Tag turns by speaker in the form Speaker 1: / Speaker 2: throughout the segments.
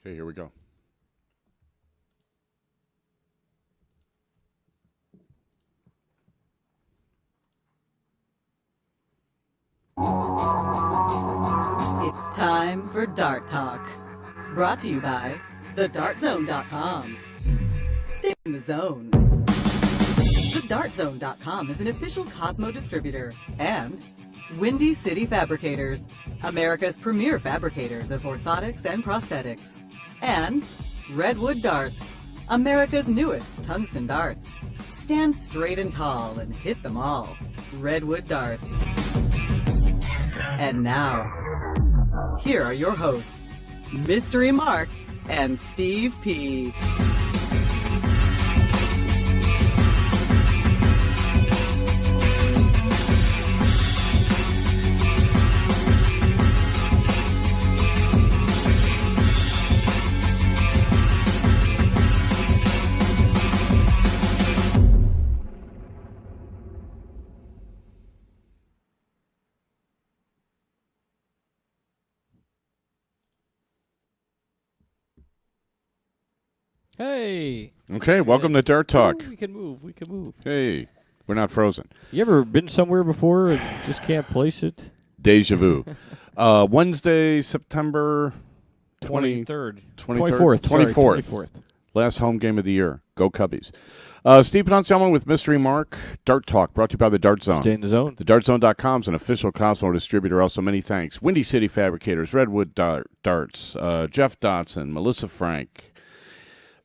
Speaker 1: Okay, here we go.
Speaker 2: It's time for Dart Talk. Brought to you by thedartzone.com. Stay in the zone. Thedartzone.com is an official Cosmo distributor and Windy City Fabricators, America's premier fabricators of orthotics and prosthetics. And Redwood Darts, America's newest tungsten darts. Stand straight and tall and hit them all. Redwood Darts. And now, here are your hosts, Mystery Mark and Steve P.
Speaker 3: Hey.
Speaker 1: Okay, welcome to Dart Talk.
Speaker 3: Ooh, we can move.
Speaker 1: Hey, we're not frozen.
Speaker 3: You ever been somewhere before and just can't place it?
Speaker 1: Deja vu. Wednesday, September
Speaker 3: 23rd.
Speaker 1: 24th.
Speaker 3: 24th.
Speaker 1: Last home game of the year. Go Cubbies. Steve Pennant with Mystery Mark. Dart Talk, brought to you by the Dart Zone.
Speaker 3: Stay in the zone.
Speaker 1: TheDartZone.com is an official Cosmo distributor. Also, many thanks. Windy City Fabricators, Redwood Darts, Jeff Dotson, Melissa Frank,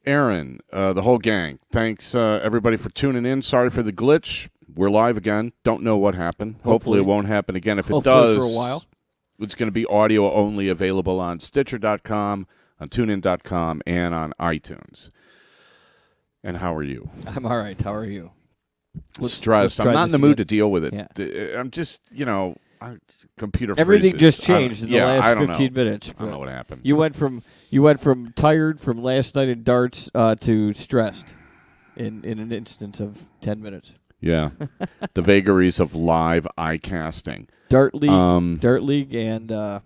Speaker 1: Aaron, the whole gang. Thanks, everybody, for tuning in. Sorry for the glitch. We're live again. Don't know what happened. Hopefully it won't happen again. If it does,
Speaker 3: for a while.
Speaker 1: It's going to be audio only, available on Stitcher.com, on TuneIn.com, and on iTunes. And how are you?
Speaker 3: I'm all right. How are you?
Speaker 1: Stressed. I'm not in the mood to deal with it.
Speaker 3: Yeah.
Speaker 1: I'm just, computer
Speaker 3: Everything
Speaker 1: freezes.
Speaker 3: just changed in the last 15 minutes.
Speaker 1: I don't know what happened.
Speaker 3: You went from tired from last night in darts to stressed in an instance of 10 minutes.
Speaker 1: Yeah. The vagaries of live eye casting.
Speaker 3: Dart League, and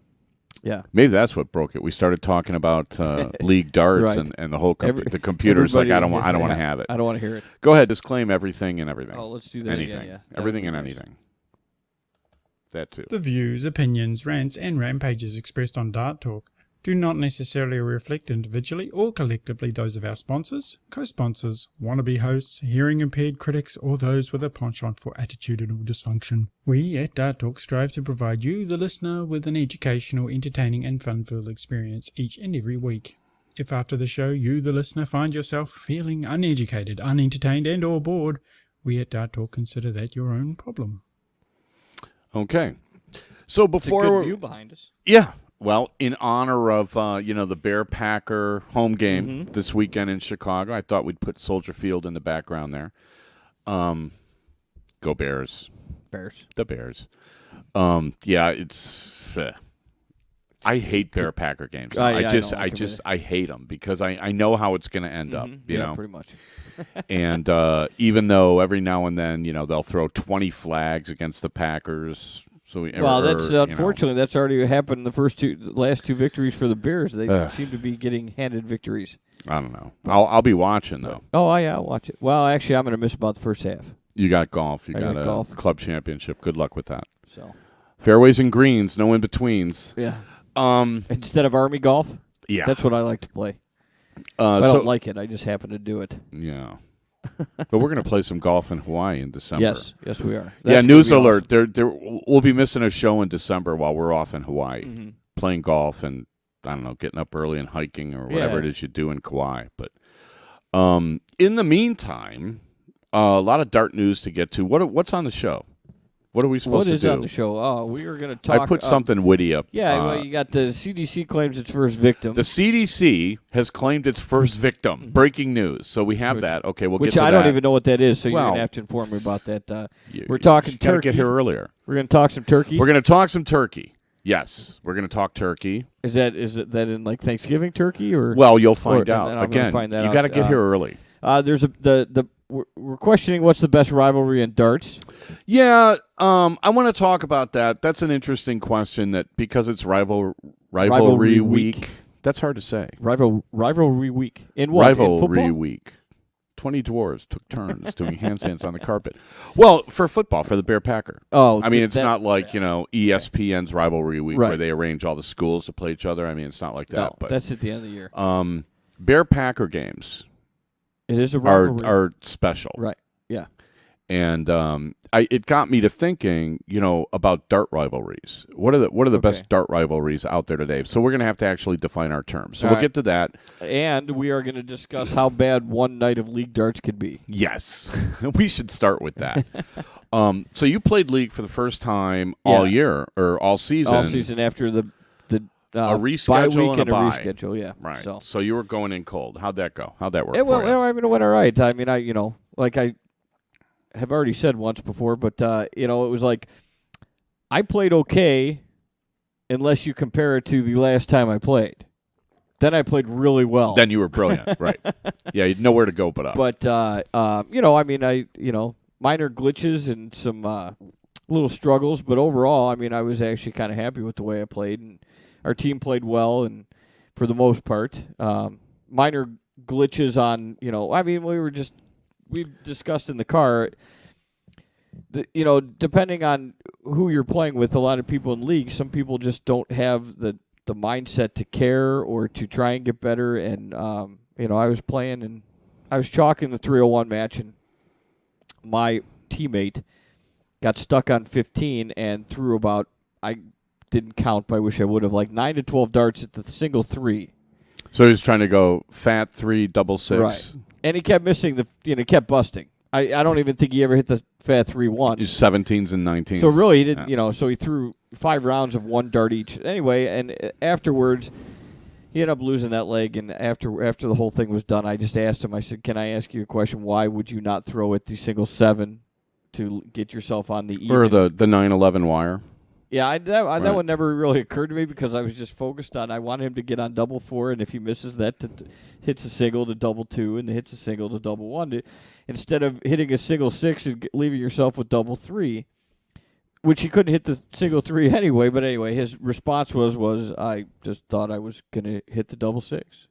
Speaker 3: yeah.
Speaker 1: Maybe that's what broke it. We started talking about league darts
Speaker 3: right.
Speaker 1: and the whole the computer's like, I don't want to have it.
Speaker 3: I don't want to hear it.
Speaker 1: Go ahead, disclaim everything and everything.
Speaker 3: Oh, let's do that
Speaker 1: anything.
Speaker 3: again. Yeah.
Speaker 1: Everything and anything. That too.
Speaker 4: The views, opinions, rants, and rampages expressed on Dart Talk do not necessarily reflect individually or collectively those of our sponsors, co-sponsors, wannabe hosts, hearing-impaired critics, or those with a penchant for attitudinal dysfunction. We at Dart Talk strive to provide you, the listener, with an educational, entertaining, and fun-filled experience each and every week. If after the show you, the listener, find yourself feeling uneducated, unentertained, and or bored, we at Dart Talk consider that your own problem.
Speaker 1: Okay. So before...
Speaker 3: It's a good view behind us.
Speaker 1: Yeah. Well, in honor of, the Bear-Packer home game this weekend in Chicago, I thought we'd put Soldier Field in the background there. Go Bears.
Speaker 3: Bears.
Speaker 1: The Bears. Yeah, it's... I hate Bear-Packer games. I hate them because I know how it's going to end up. You know,
Speaker 3: pretty much.
Speaker 1: And even though every now and then, they'll throw 20 flags against the Packers...
Speaker 3: that's unfortunately that's already happened in the last two victories for the Bears. They seem to be getting handed victories.
Speaker 1: I don't know. I'll be watching though.
Speaker 3: Oh yeah, I'll watch it. Well, actually, I'm going to miss about the first half.
Speaker 1: You got golf. You got a
Speaker 3: golf.
Speaker 1: club championship. Good luck with that.
Speaker 3: So
Speaker 1: fairways and greens, no in betweens.
Speaker 3: Yeah. Instead of Army golf.
Speaker 1: Yeah.
Speaker 3: That's what I like to play. I don't like it. I just happen to do it.
Speaker 1: Yeah. But we're going to play some golf in Hawaii in December.
Speaker 3: Yes, we are. That's
Speaker 1: news alert. Awesome. We'll be missing a show in December while we're off in Hawaii, playing golf and, I don't know, getting up early and hiking or whatever it is you do in Kauai. But in the meantime, a lot of dart news to get to. What's on the show? What are we supposed to do?
Speaker 3: What is on the show? Oh, we are going to talk.
Speaker 1: I put something witty up.
Speaker 3: Yeah, well, you got the CDC claims its first victim.
Speaker 1: The CDC has claimed its first victim. Breaking news. So we have that. Okay, we'll get to that.
Speaker 3: Which I don't even know what that is, so you're going to have to inform me about that. We're talking turkey.
Speaker 1: Got to get here earlier.
Speaker 3: We're going to talk some turkey.
Speaker 1: We're going to talk some turkey. Yes, we're going to talk turkey.
Speaker 3: Is that in like Thanksgiving turkey or?
Speaker 1: Well, you'll find out.
Speaker 3: Again, find that
Speaker 1: you got to get here early.
Speaker 3: There's we're questioning what's the best rivalry in darts.
Speaker 1: Yeah, I want to talk about that. That's an interesting question. That because it's rivalry week, That's hard to say.
Speaker 3: Rivalry week. In what? In
Speaker 1: Rivalry
Speaker 3: football?
Speaker 1: week. 20 dwarves took turns doing handstands on the carpet. Well, for football, for the Bear Packer.
Speaker 3: Oh,
Speaker 1: I mean, it's not like, ESPN's Rivalry Week
Speaker 3: Right.
Speaker 1: where they arrange all the schools to play each other. I mean, it's not like that.
Speaker 3: No,
Speaker 1: But
Speaker 3: that's at the end of the year.
Speaker 1: Bear Packer games
Speaker 3: It is a rivalry.
Speaker 1: are special.
Speaker 3: Right. Yeah.
Speaker 1: And it got me to thinking, about dart rivalries. What are the best dart rivalries out there today? So we're going to have to actually define our terms. So
Speaker 3: All
Speaker 1: we'll
Speaker 3: right.
Speaker 1: get to that.
Speaker 3: And we are going to discuss how bad one night of league darts could be.
Speaker 1: Yes, we should start with that. So you played league for the first time all year or all season.
Speaker 3: All season after the
Speaker 1: a
Speaker 3: bye
Speaker 1: reschedule
Speaker 3: week
Speaker 1: and a bye.
Speaker 3: reschedule, yeah.
Speaker 1: Right.
Speaker 3: So
Speaker 1: So you were going in cold. How'd that go? How'd that work
Speaker 3: it went,
Speaker 1: for you?
Speaker 3: I mean, it went all right. I mean, I have already said once before, but it was like I played okay unless you compare it to the last time I played. Then I played really well.
Speaker 1: Then you were brilliant, right? Yeah, you had nowhere to go but up.
Speaker 3: But minor glitches and some little struggles, but overall, I mean, I was actually kind of happy with the way I played, and our team played well, and for the most part, minor glitches on, we've discussed in the car. Depending on who you're playing with, a lot of people in league, some people just don't have the mindset to care or to try and get better. And I was playing and I was chalking the 301 match, and my teammate got stuck on 15 and threw about, I didn't count, but I wish I would have, like 9 to 12 darts at the single 3.
Speaker 1: So he was trying to go fat 3, double 6.
Speaker 3: Right. And he kept missing kept busting. I don't even think he ever hit the fat 3 once.
Speaker 1: He's 17s and 19s.
Speaker 3: So really, he didn't, so he threw 5 rounds of 1 dart each. Anyway, and afterwards, he ended up losing that leg, and after the whole thing was done, I just asked him, I said, can I ask you a question? Why would you not throw at the single 7 to get yourself on the even?
Speaker 1: Or the 9-11 wire.
Speaker 3: Yeah, that one never really occurred to me because I was just focused on, I wanted him to get on double 4, and if he misses that, hits a single to double 2, and hits a single to double 1. Instead of hitting a single 6 and leaving yourself with double 3, which he couldn't hit the single 3 anyway. But anyway, his response was I just thought I was going to hit the double 6.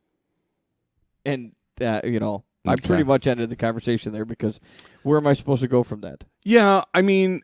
Speaker 3: And, I pretty much ended the conversation there because where am I supposed to go from that?
Speaker 1: Yeah, I mean,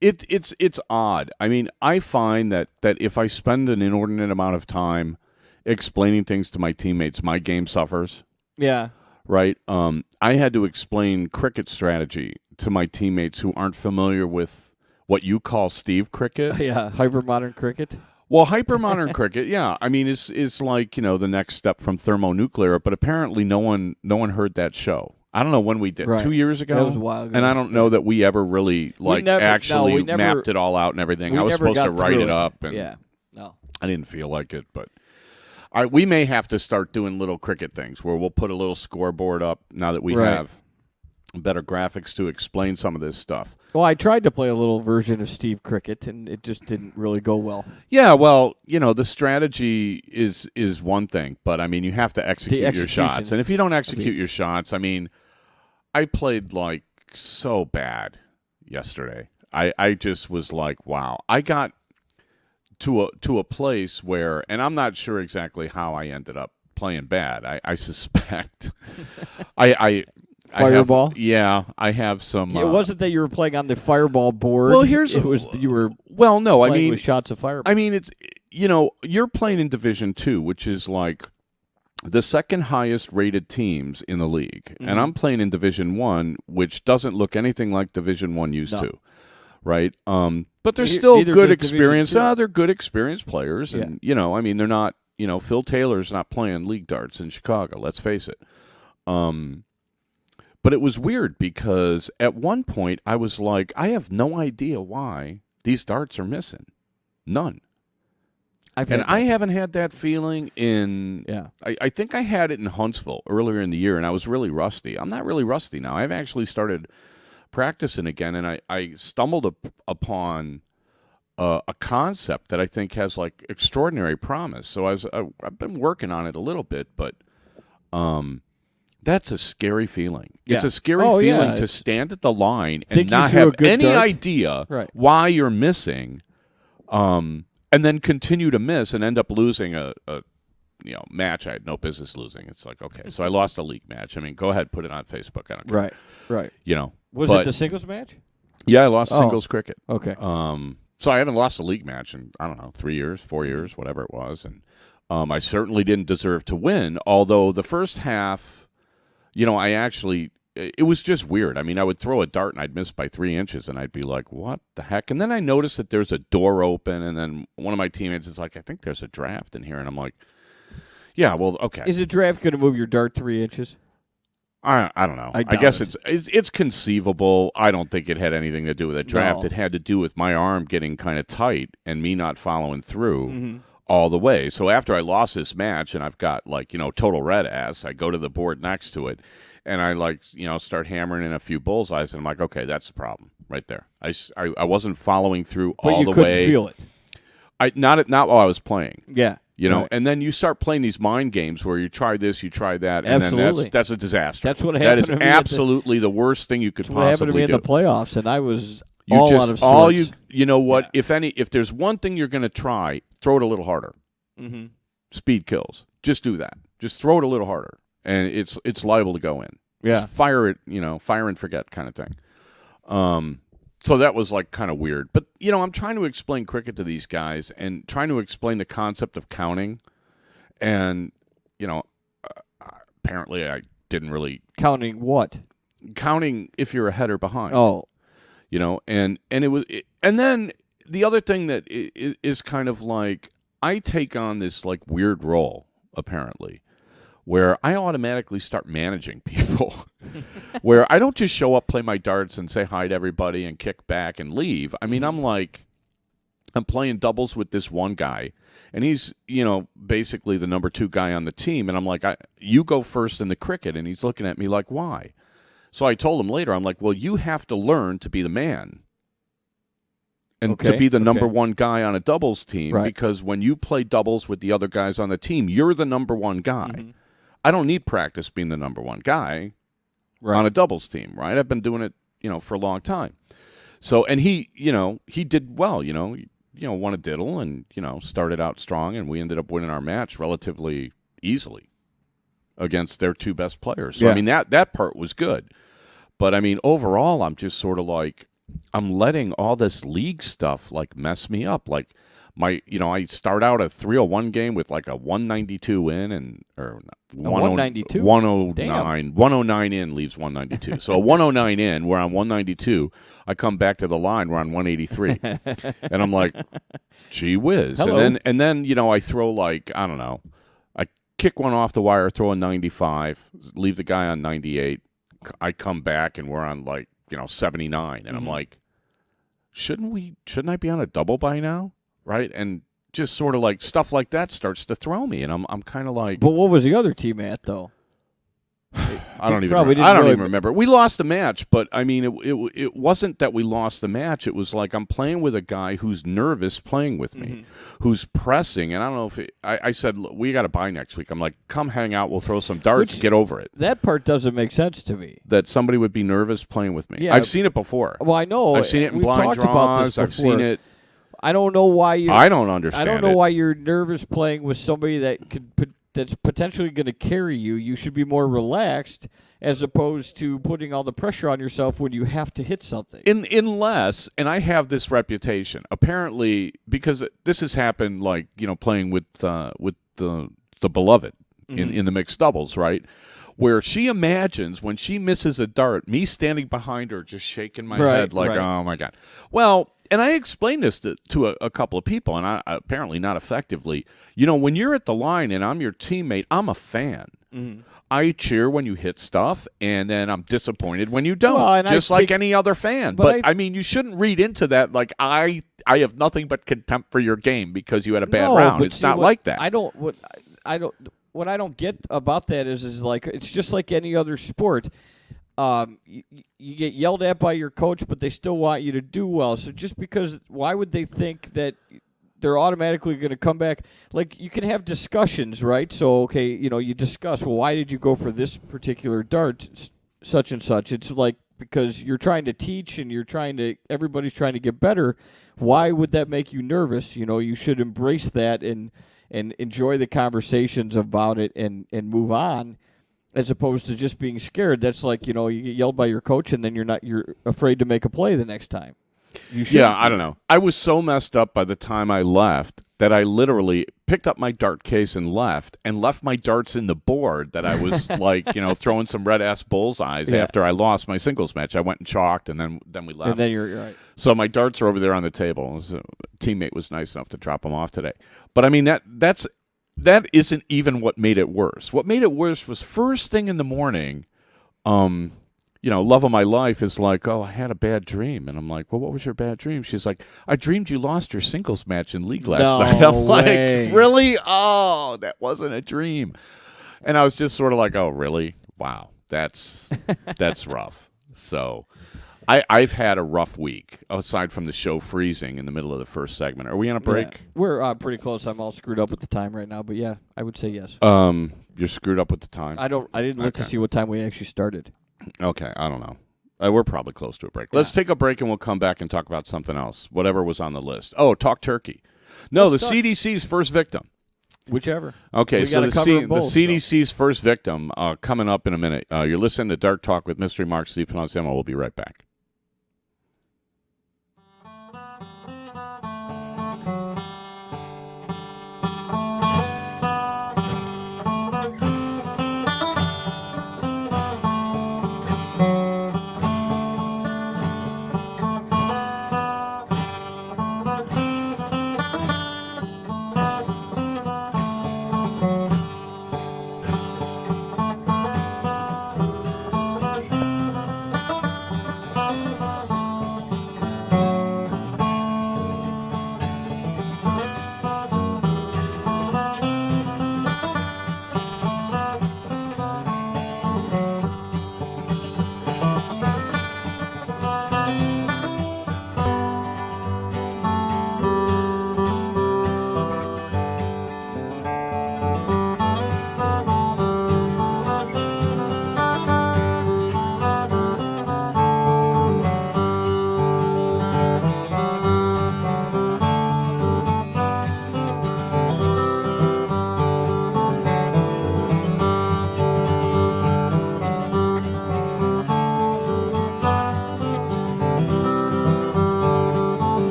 Speaker 1: it's odd. I mean, I find that if I spend an inordinate amount of time explaining things to my teammates, my game suffers.
Speaker 3: Yeah.
Speaker 1: Right? I had to explain cricket strategy to my teammates who aren't familiar with what you call Steve cricket.
Speaker 3: Yeah, hypermodern cricket.
Speaker 1: Well, hypermodern cricket, yeah. I mean, it's like, the next step from thermonuclear, but apparently no one heard that show. I don't know when we did.
Speaker 3: Right.
Speaker 1: 2 years ago?
Speaker 3: That was a while ago.
Speaker 1: And I don't know that we ever really, actually
Speaker 3: never,
Speaker 1: mapped it all out and everything.
Speaker 3: We
Speaker 1: I was
Speaker 3: never
Speaker 1: supposed to
Speaker 3: got
Speaker 1: write
Speaker 3: through
Speaker 1: it up. And
Speaker 3: yeah, no.
Speaker 1: I didn't feel like it, but we may have to start doing little cricket things where we'll put a little scoreboard up now that we have better graphics to explain some of this stuff.
Speaker 3: Well, I tried to play a little version of Steve cricket, and it just didn't really go well.
Speaker 1: Yeah, well, the strategy is one thing, but, I mean, you have to execute your shots. And if you don't execute your shots, I mean, I played, like, so bad yesterday. I just was like, wow. I got to a place where, and I'm not sure exactly how I ended up playing bad. I suspect
Speaker 3: Fireball?
Speaker 1: I have some.
Speaker 3: It wasn't that you were playing on the Fireball board.
Speaker 1: Well,
Speaker 3: it was you were.
Speaker 1: Well, no,
Speaker 3: playing
Speaker 1: I mean
Speaker 3: with shots of Fireball.
Speaker 1: I mean, it's you're playing in Division 2, which is like the second highest rated teams in the league, and I'm playing in Division 1, which doesn't look anything like Division 1 used to, right? But they're still good experience. They're good experienced players, and I mean, they're not. Phil Taylor's not playing league darts in Chicago. Let's face it. But it was weird because at one point I was like, I have no idea why these darts are missing. None. I haven't had that feeling in...
Speaker 3: Yeah.
Speaker 1: I think I had it in Huntsville earlier in the year, and I was really rusty. I'm not really rusty now. I've actually started practicing again, and I stumbled upon a concept that I think has, like, extraordinary promise. So I've been working on it a little bit, but... that's a scary feeling.
Speaker 3: Yeah.
Speaker 1: It's a scary feeling to stand at the line and not
Speaker 3: threw a
Speaker 1: have
Speaker 3: good
Speaker 1: any
Speaker 3: dart?
Speaker 1: idea why you're missing, and then continue to miss and end up losing a match I had no business losing. It's like, okay, so I lost a league match. I mean, go ahead, put it on Facebook. I don't care.
Speaker 3: Right. Was
Speaker 1: but,
Speaker 3: it the singles match?
Speaker 1: Yeah, I lost singles cricket.
Speaker 3: Okay.
Speaker 1: So I haven't lost a league match in, I don't know, 3 years, 4 years, whatever it was. And I certainly didn't deserve to win, although the first half, I actually, it was just weird. I mean, I would throw a dart and I'd miss by 3 inches, and I'd be like, what the heck? And then I noticed that there's a door open, and then one of my teammates is like, I think there's a draft in here. And I'm like, yeah, well, okay.
Speaker 3: Is a draft going to move your dart 3 inches?
Speaker 1: I don't know. I guess it's conceivable. I don't think it had anything to do with a draft.
Speaker 3: No.
Speaker 1: It had to do with my arm getting kind of tight and me not following through all the way. So after I lost this match and I've got total red ass, I go to the board next to it and I start hammering in a few bullseyes, and I'm like, okay, that's the problem right there. I wasn't following through
Speaker 3: but
Speaker 1: all
Speaker 3: you
Speaker 1: the way.
Speaker 3: Couldn't feel it.
Speaker 1: Not while I was playing.
Speaker 3: Yeah. Right.
Speaker 1: And then you start playing these mind games where you try this, you try that, and
Speaker 3: Absolutely.
Speaker 1: then that's a disaster.
Speaker 3: That's what happened
Speaker 1: That is
Speaker 3: to me
Speaker 1: absolutely the worst thing you could
Speaker 3: What happened to
Speaker 1: possibly
Speaker 3: me
Speaker 1: do.
Speaker 3: in the playoffs, and I was
Speaker 1: You
Speaker 3: all
Speaker 1: just
Speaker 3: out of
Speaker 1: all
Speaker 3: sorts.
Speaker 1: you know what?
Speaker 3: Yeah.
Speaker 1: If there's one thing you're going to try, throw it a little harder.
Speaker 3: Mm-hmm.
Speaker 1: Speed kills. Just do that. Just throw it a little harder, and it's liable to go in.
Speaker 3: Yeah.
Speaker 1: Just fire it. Fire and forget kind of thing. So that was like kind of weird. But I'm trying to explain cricket to these guys and trying to explain the concept of counting. And, apparently I didn't really...
Speaker 3: Counting what?
Speaker 1: Counting if you're ahead or behind.
Speaker 3: Oh.
Speaker 1: And it was... and then the other thing that is kind of like, I take on this, like, weird role, apparently, where I automatically start managing people. Where I don't just show up, play my darts, and say hi to everybody and kick back and leave. I mean, I'm playing doubles with this one guy, and he's, basically the number 2 guy on the team. And I'm like, you go first in the cricket. And he's looking at me like, why? So I told him later, I'm like, well, you have to learn to be the man and to be the number 1 guy on a doubles team.
Speaker 3: Right.
Speaker 1: Because when you play doubles with the other guys on the team, you're the number 1 guy.
Speaker 3: Mm-hmm.
Speaker 1: I don't need practice being the number 1 guy on a doubles team, right? I've been doing it, for a long time. So, and he did well, won a diddle and, started out strong, and we ended up winning our match relatively easily against their 2 best players. So,
Speaker 3: yeah.
Speaker 1: I mean, that part was good. But, I mean, overall, I'm just sort of like, I'm letting all this league stuff, like, mess me up. Like, I start out a 301 game with, like, a 192 in, or
Speaker 3: 192?
Speaker 1: 109 in leaves 192. So a 109 in, we're on 192. I come back to the line, we're on 183. And I'm like, gee whiz.
Speaker 3: Hello.
Speaker 1: And then I throw, like, I don't know, I kick one off the wire, throw a 95, leave the guy on 98. I come back and we're on, like, 79. And I'm like, shouldn't I be on a double by now? Right? And just sort of like stuff like that starts to throw me, and I'm kind of like.
Speaker 3: But what was the other team at, though?
Speaker 1: I don't even remember. We lost the match, but I mean, it wasn't that we lost the match. It was like I'm playing with a guy who's nervous playing with me, who's pressing, and I don't know if I said we got to buy next week. I'm like, come hang out, we'll throw some darts, get over it.
Speaker 3: That part doesn't make sense to me.
Speaker 1: That somebody would be nervous playing with me.
Speaker 3: Yeah,
Speaker 1: I've seen it before.
Speaker 3: Well, I know.
Speaker 1: I've seen it in
Speaker 3: We've
Speaker 1: blind
Speaker 3: talked about this
Speaker 1: draws. I've seen
Speaker 3: before.
Speaker 1: it.
Speaker 3: I don't know why you.
Speaker 1: I don't understand.
Speaker 3: I don't know why you're nervous playing with somebody that's potentially going to carry you. You should be more relaxed as opposed to putting all the pressure on yourself when you have to hit something.
Speaker 1: Unless, and I have this reputation, apparently, because this has happened, like, playing with the beloved in the mixed doubles, right? Where she imagines when she misses a dart, me standing behind her just shaking my head like, oh, my God. Well, and I explained this to a couple of people, and apparently not effectively. When you're at the line and I'm your teammate, I'm a fan. I cheer when you hit stuff, and then I'm disappointed when you don't,
Speaker 3: well,
Speaker 1: just like any other fan. But I mean, you shouldn't read into that like I have nothing but contempt for your game because you had a bad round. It's not like that.
Speaker 3: What I don't get about that is like it's just like any other sport. You get yelled at by your coach, but they still want you to do well. So just because, why would they think that they're automatically going to come back? Like, you can have discussions, right? So, okay, you discuss, well, why did you go for this particular dart, such and such? It's like, because you're trying to teach and everybody's trying to get better. Why would that make you nervous? You should embrace that and enjoy the conversations about it and move on, as opposed to just being scared. That's like, you get yelled by your coach and then you're afraid to make a play the next time.
Speaker 1: I don't know. I was so messed up by the time I left that I literally picked up my dart case and left my darts in the board that I was like, throwing some red-ass bullseyes after I lost my singles match. I went and chalked, and then we left.
Speaker 3: And then you're right.
Speaker 1: So my darts are over there on the table. A teammate was nice enough to drop them off today. But, I mean, that isn't even what made it worse. What made it worse was first thing in the morning, love of my life is like, oh, I had a bad dream. And I'm like, well, what was your bad dream? She's like, I dreamed you lost your singles match in league last night. I'm
Speaker 3: way.
Speaker 1: like, really? Oh, that wasn't a dream. And I was just sort of like, oh, really? Wow, that's rough. So I've had a rough week, aside from the show freezing in the middle of the first segment. Are we on a break?
Speaker 3: Yeah. We're pretty close. I'm all screwed up with the time right now, but yeah, I would say yes.
Speaker 1: You're screwed up with the time?
Speaker 3: I didn't look to see what time we actually started.
Speaker 1: Okay, I don't know. We're probably close to a break. Let's take a break and we'll come back and talk about something else, whatever was on the list. Oh, talk turkey. No, the CDC's first victim.
Speaker 3: Whichever.
Speaker 1: Okay, so the
Speaker 3: both,
Speaker 1: CDC's first victim coming up in a minute. You're listening to Dark Talk with Mystery Mark, Steve Panosiamo. We'll be right back.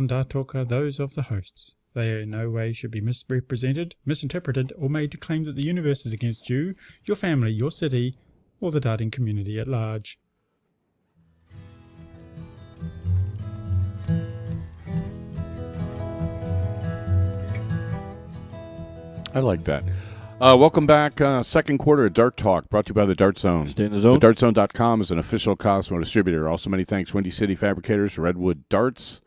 Speaker 4: Dart Talk are those of the hosts. They in no way should be misrepresented, misinterpreted, or made to claim that the universe is against you, your family, your city, or the darting community at large.
Speaker 1: I like that. Welcome back. Second quarter of Dart Talk, brought to you by the Dart Zone.
Speaker 3: Stay in the zone.
Speaker 1: TheDartZone.com is an official Cosmo distributor. Also, many thanks, Windy City Fabricators, Redwood Darts,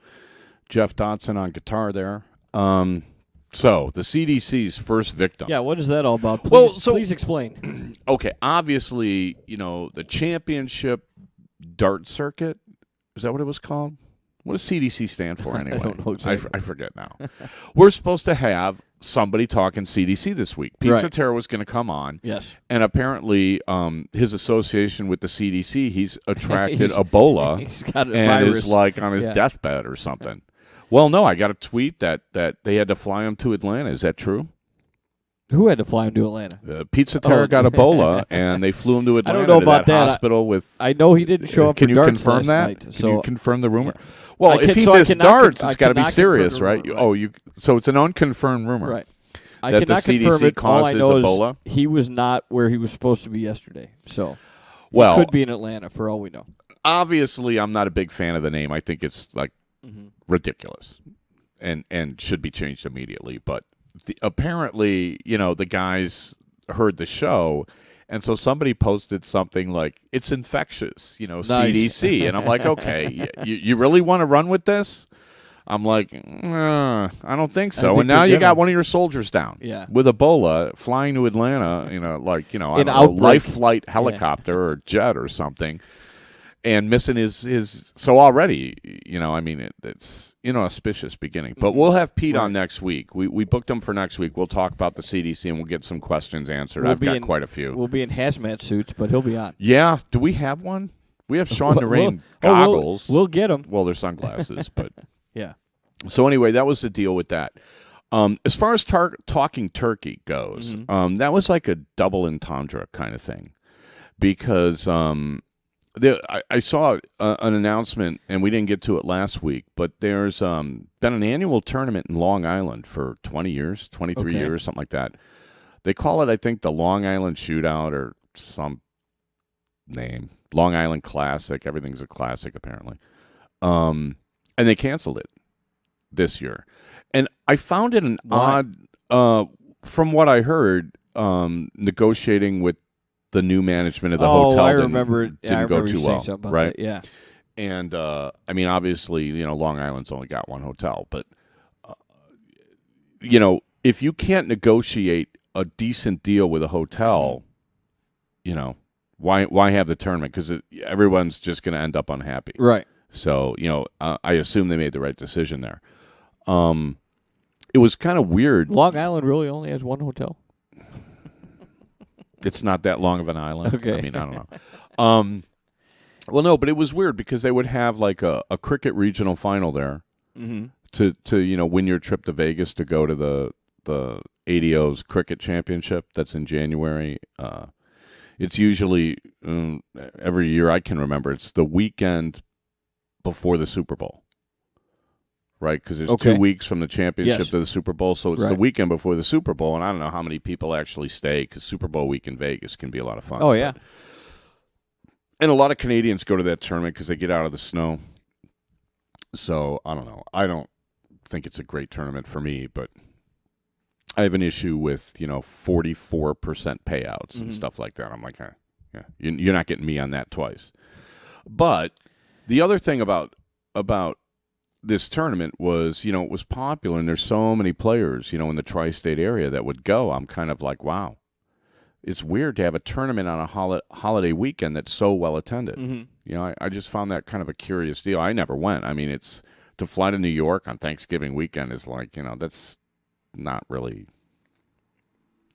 Speaker 1: Jeff Dotson on guitar there. So, the CDC's first victim.
Speaker 3: Yeah, what is that all about? Please explain.
Speaker 1: Okay, obviously, the championship dart circuit, is that what it was called? What does CDC stand for anyway?
Speaker 3: I don't know exactly.
Speaker 1: I forget now. We're supposed to have somebody talking CDC this week. Pete Cetera was going to come on.
Speaker 3: Yes.
Speaker 1: And apparently his association with the CDC, he's attracted Ebola
Speaker 3: he's got a
Speaker 1: and
Speaker 3: virus.
Speaker 1: is like on his deathbed or something. Well, no, I got a tweet that they had to fly him to Atlanta. Is that true?
Speaker 3: Who had to fly him to Atlanta?
Speaker 1: Pete Cetera got Ebola, and they flew him to Atlanta.
Speaker 3: I don't know about
Speaker 1: to
Speaker 3: that
Speaker 1: hospital with.
Speaker 3: I know he didn't show up.
Speaker 1: Can
Speaker 3: for
Speaker 1: you
Speaker 3: darts
Speaker 1: confirm
Speaker 3: last
Speaker 1: that?
Speaker 3: night,
Speaker 1: Can you confirm the rumor?
Speaker 3: Yeah.
Speaker 1: Well, if he missed darts, it's got to be serious, right?
Speaker 3: Rumor,
Speaker 1: So it's an unconfirmed rumor,
Speaker 3: right? I
Speaker 1: that the
Speaker 3: cannot confirm
Speaker 1: CDC
Speaker 3: it. All I
Speaker 1: causes
Speaker 3: know
Speaker 1: Ebola.
Speaker 3: is he was not where he was supposed to be yesterday. So,
Speaker 1: well,
Speaker 3: he could be in Atlanta for all we know.
Speaker 1: Obviously, I'm not a big fan of the name. I think it's ridiculous, and should be changed immediately. But apparently, the guys heard the show. And so somebody posted something like, it's infectious,
Speaker 3: Nice.
Speaker 1: CDC. And I'm like, okay, you really want to run with this? I'm like, I don't think so.
Speaker 3: think
Speaker 1: And now
Speaker 3: they're
Speaker 1: you
Speaker 3: gonna.
Speaker 1: got one of your soldiers down.
Speaker 3: Yeah.
Speaker 1: With Ebola, flying to Atlanta, I don't
Speaker 3: An
Speaker 1: know,
Speaker 3: outbreak.
Speaker 1: life flight helicopter or jet or something, and missing his. So already, it's auspicious beginning. But we'll have Pete on next week. We booked him for next week. We'll talk about the CDC and we'll get some questions answered. I've got quite a few.
Speaker 3: We'll be in hazmat suits, but he'll be on.
Speaker 1: Yeah. Do we have one? We have Sean Narain goggles.
Speaker 3: We'll get them.
Speaker 1: Well, they're sunglasses, but
Speaker 3: Yeah.
Speaker 1: so anyway, that was the deal with that. As far as talking turkey goes, that was like a double entendre kind of thing, because I saw an announcement, and we didn't get to it last week, but there's been an annual tournament in Long Island for 20 years, 23 years, something like that. They call it, I think, the Long Island Shootout or some name. Long Island Classic. Everything's a classic, apparently. And they canceled it this year. And I found it an odd, from what I heard, negotiating with the new management of the hotel
Speaker 3: I remember.
Speaker 1: didn't go too well,
Speaker 3: about
Speaker 1: right?
Speaker 3: That, yeah.
Speaker 1: And obviously, Long Island's only got one hotel, but if you can't negotiate a decent deal with a hotel, why have the tournament? Because everyone's just going to end up unhappy,
Speaker 3: Right.
Speaker 1: So I assume they made the right decision there. It was kind of weird.
Speaker 3: Long Island really only has one hotel.
Speaker 1: It's not that long of an island.
Speaker 3: Okay.
Speaker 1: I mean, I don't know. Well, no, but it was weird because they would have like a cricket regional final there to win your trip to Vegas to go to the ADO's cricket championship that's in January. It's usually every year I can remember. It's the weekend before the Super Bowl. Right, because there's 2 weeks from the championship to the Super Bowl, so it's the weekend before the Super Bowl, and I don't know how many people actually stay, because Super Bowl week in Vegas can be a lot of fun.
Speaker 3: Oh, yeah.
Speaker 1: And a lot of Canadians go to that tournament because they get out of the snow. So, I don't know. I don't think it's a great tournament for me, but I have an issue with, 44% payouts and stuff like that. I'm like, yeah, you're not getting me on that twice. But the other thing about this tournament was, it was popular, and there's so many players, in the tri-state area that would go. I'm kind of like, wow, it's weird to have a tournament on a holiday weekend that's so well attended. I just found that kind of a curious deal. I never went. I mean, it's to fly to New York on Thanksgiving weekend is like, that's not really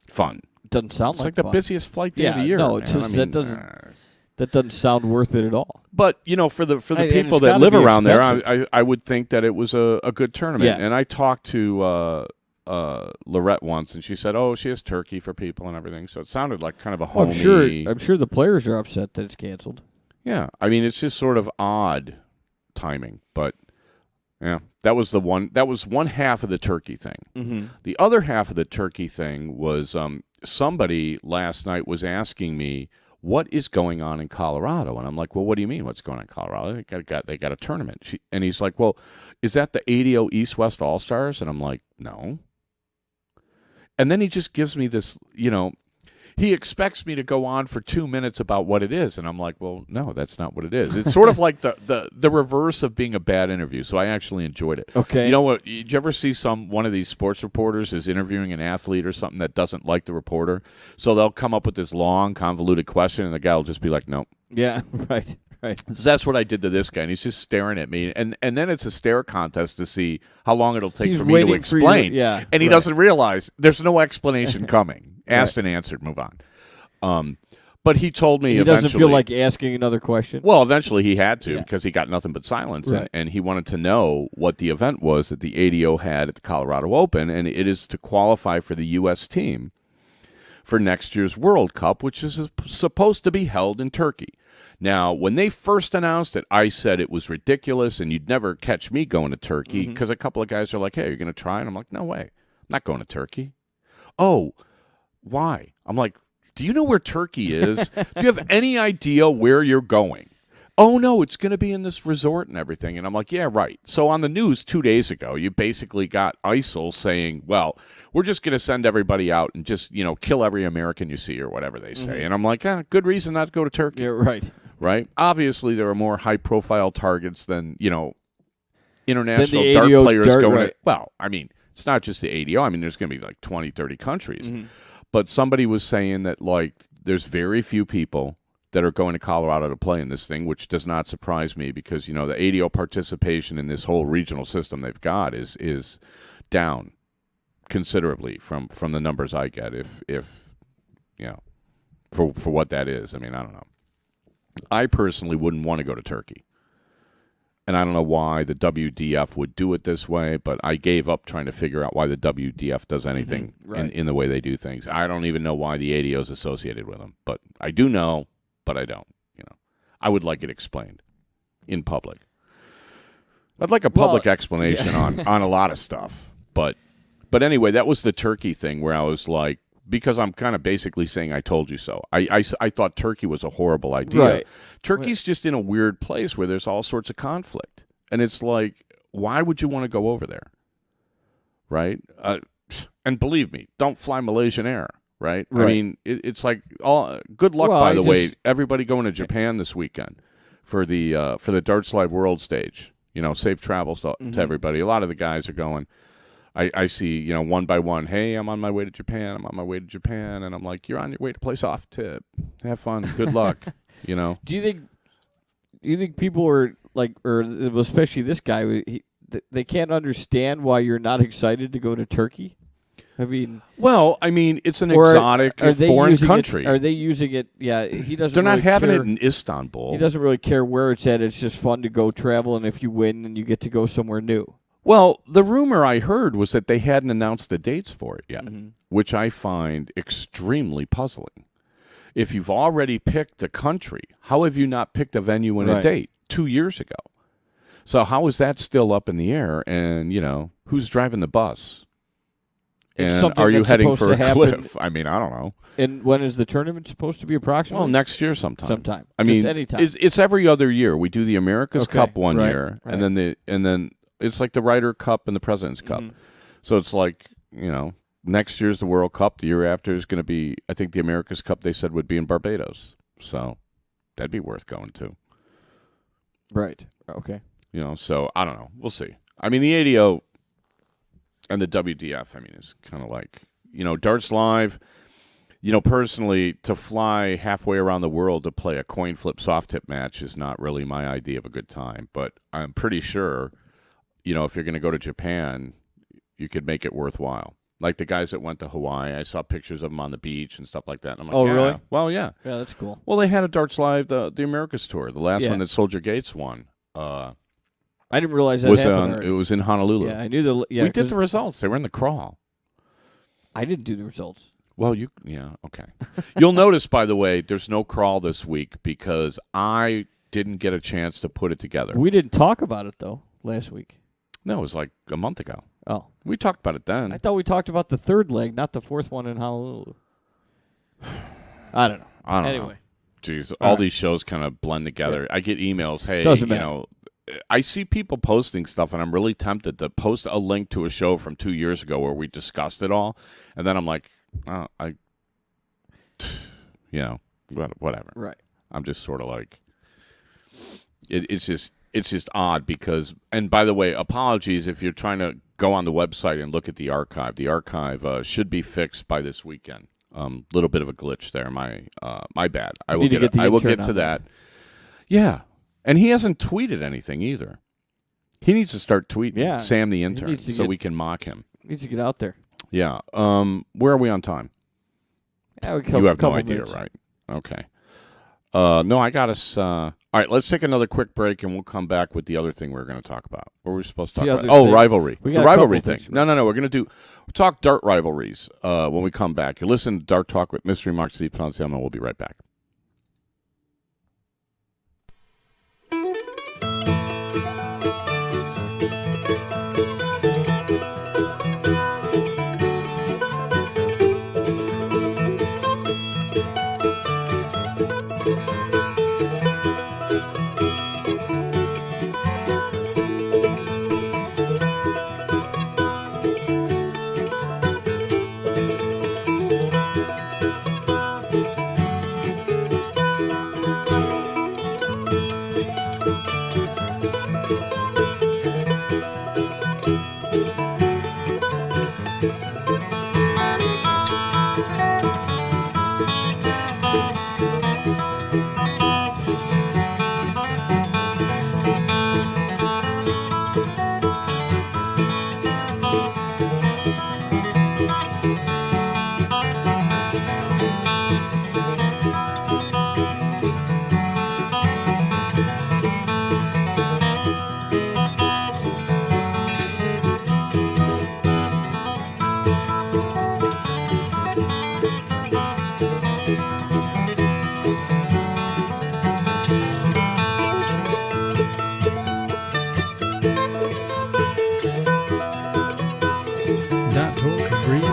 Speaker 1: fun.
Speaker 3: Doesn't sound
Speaker 1: It's like
Speaker 3: fun.
Speaker 1: the busiest flight day of the year.
Speaker 3: No, it's just that doesn't sound worth it at all.
Speaker 1: But for the
Speaker 3: And
Speaker 1: people
Speaker 3: it's
Speaker 1: that
Speaker 3: gotta
Speaker 1: live
Speaker 3: be
Speaker 1: around there,
Speaker 3: expensive.
Speaker 1: I would think that it was a good tournament.
Speaker 3: Yeah.
Speaker 1: And I talked to Lorette once, and she said, "Oh, she has turkey for people and everything." So it sounded like kind of a homey.
Speaker 3: I'm sure the players are upset that it's canceled.
Speaker 1: Yeah, I mean, it's just sort of odd timing, but yeah, that was one half of the turkey thing. The other half of the turkey thing was somebody last night was asking me, what is going on in Colorado? And I'm like, well, what do you mean what's going on in Colorado? They got a tournament. And he's like, well, is that the ADO East-West All-Stars? And I'm like, no. And then he just gives me this, he expects me to go on for 2 minutes about what it is. And I'm like, well, no, that's not what it is. It's sort of like the reverse of being a bad interview. So I actually enjoyed it.
Speaker 3: Okay.
Speaker 1: You know what? Did you ever see one of these sports reporters is interviewing an athlete or something that doesn't like the reporter? So they'll come up with this long, convoluted question, and the guy will just be like, no.
Speaker 3: Yeah, right.
Speaker 1: So that's what I did to this guy, and he's just staring at me. And then it's a stare contest to see how long it'll take for me to
Speaker 3: waiting for you to-
Speaker 1: explain.
Speaker 3: yeah,
Speaker 1: and he
Speaker 3: right.
Speaker 1: doesn't realize there's no explanation coming. Asked and answered, move on. But he told me
Speaker 3: He
Speaker 1: eventually.
Speaker 3: doesn't feel like asking another question.
Speaker 1: Well, eventually he had to
Speaker 3: Yeah.
Speaker 1: because he got nothing but silence,
Speaker 3: Right.
Speaker 1: and he wanted to know what the event was that the ADO had at the Colorado Open, and it is to qualify for the U.S. team for next year's World Cup, which is supposed to be held in Turkey. Now, when they first announced it, I said it was ridiculous, and you'd never catch me going to Turkey because a couple of guys are like, hey, you're going to try? And I'm like, no way. I'm not going to Turkey. Oh, why? I'm like, do you know where Turkey is? Do you have any idea where you're going? Oh, no, it's going to be in this resort and everything. And I'm like, yeah, right. So on the news 2 days ago, you basically got ISIL saying, well, we're just going to send everybody out and just, kill every American you see or whatever they say. And I'm like, good reason not to go to Turkey.
Speaker 3: Yeah, right.
Speaker 1: Right? Obviously, there are more high-profile targets than, international
Speaker 3: the
Speaker 1: dart
Speaker 3: ADO
Speaker 1: players
Speaker 3: dart,
Speaker 1: going
Speaker 3: right.
Speaker 1: to, well, I mean, it's not just the ADO. I mean, there's going to be like 20, 30 countries.
Speaker 3: Mm-hmm.
Speaker 1: But somebody was saying that, like, there's very few people that are going to Colorado to play in this thing, which does not surprise me because, you know, the ADO participation in this whole regional system they've got is down considerably from the numbers I get, if you know, for what that is. I mean, I don't know. I personally wouldn't want to go to Turkey. And I don't know why the WDF would do it this way, but I gave up trying to figure out why the WDF does anything
Speaker 3: right.
Speaker 1: in the way they do things. I don't even know why the ADO is associated with them, but I do know, but I don't. You know, I would like it explained in public. I'd like a public explanation on a lot of stuff, but anyway, that was the Turkey thing where I was like, because I'm kind of basically saying I told you so. I thought Turkey was a horrible idea.
Speaker 3: Right.
Speaker 1: Turkey's just in a weird place where there's all sorts of conflict. And it's like, why would you want to go over there? Right? And believe me, don't fly Malaysian Air. Right? I mean, it's like, good luck, by the way, everybody going to Japan this weekend for the Darts Live World Stage. You know, safe travels to everybody. A lot of the guys are going. I see, you know, one by one, hey, I'm on my way to Japan. I'm on my way to Japan. And I'm like, you're on your way to play soft tip. Have fun. Good luck. You know?
Speaker 3: Do you think people are like, or especially this guy, they can't understand why you're not excited to go to Turkey? I mean,
Speaker 1: well, I mean, it's an exotic foreign country.
Speaker 3: Are they using it? Yeah, he doesn't.
Speaker 1: They're not
Speaker 3: really
Speaker 1: having
Speaker 3: care.
Speaker 1: it in Istanbul.
Speaker 3: He doesn't really care where it's at. It's just fun to go travel, and if you win, then you get to go somewhere new.
Speaker 1: Well, the rumor I heard was that they hadn't announced the dates for it yet, which I find extremely puzzling. If you've already picked a country, how have you not picked a venue and a date 2 years ago? So how is that still up in the air? And, you know, who's driving the bus? And are you heading for a cliff? I mean, I don't know.
Speaker 3: And when is the tournament supposed to be approximately?
Speaker 1: Well, next year sometime.
Speaker 3: Sometime.
Speaker 1: I
Speaker 3: Just
Speaker 1: mean,
Speaker 3: anytime.
Speaker 1: It's every other year. We do the America's Cup one year,
Speaker 3: right.
Speaker 1: and then it's like the Ryder Cup and the President's Cup. So it's like, you know, next year's the World Cup. The year after is going to be, I think the America's Cup they said would be in Barbados. So that'd be worth going to.
Speaker 3: Right. Okay.
Speaker 1: You know, so I don't know. We'll see. I mean, the ADO and the WDF, I mean, it's kind of like, you know, Darts Live, you know, personally, to fly halfway around the world to play a coin flip soft tip match is not really my idea of a good time. But I'm pretty sure, you know, if you're going to go to Japan, you could make it worthwhile. Like the guys that went to Hawaii, I saw pictures of them on the beach and stuff like that. And I'm like,
Speaker 3: oh, really?
Speaker 1: Well, yeah.
Speaker 3: Yeah, that's cool.
Speaker 1: Well, they had a Darts Live, the Americas Tour, the last one that Soldier Gates won.
Speaker 3: I didn't realize that happened.
Speaker 1: It was in Honolulu.
Speaker 3: Yeah, I knew the. Yeah,
Speaker 1: we did the results. They were in the crawl.
Speaker 3: I didn't do the results.
Speaker 1: Well, okay. You'll notice, by the way, there's no crawl this week because I didn't get a chance to put it together.
Speaker 3: We didn't talk about it, though, last week.
Speaker 1: No, it was like a month ago.
Speaker 3: Oh.
Speaker 1: We talked about it then.
Speaker 3: I thought we talked about the third leg, not the fourth one in Honolulu. I don't know. Anyway.
Speaker 1: Jeez, all these shows kind of blend together. Yeah. I get emails, hey,
Speaker 3: Doesn't matter.
Speaker 1: Know, I see people posting stuff, and I'm really tempted to post a link to a show from 2 years ago where we discussed it all, and then I'm like, you know, whatever.
Speaker 3: Right.
Speaker 1: I'm just sort of like, it's just odd because, and by the way, apologies if you're trying to go on the website and look at the archive. The archive should be fixed by this weekend. Little bit of a glitch there. My bad. I will get to that. Yeah. And he hasn't tweeted anything either. He needs to start tweeting Sam the intern so we can mock him.
Speaker 3: Needs to get out there.
Speaker 1: Yeah. Where are we on time?
Speaker 3: Yeah,
Speaker 1: you have no idea,
Speaker 3: minutes.
Speaker 1: right? Okay. No, I got us. All right, let's take another quick break, and we'll come back with the other thing we're going to talk about. What were we supposed to talk about? Oh, rivalry. The rivalry thing. No. We're going to talk dart rivalries when we come back. You listen to Dart Talk with Mystery Mark C. Ponziano. We'll be right back.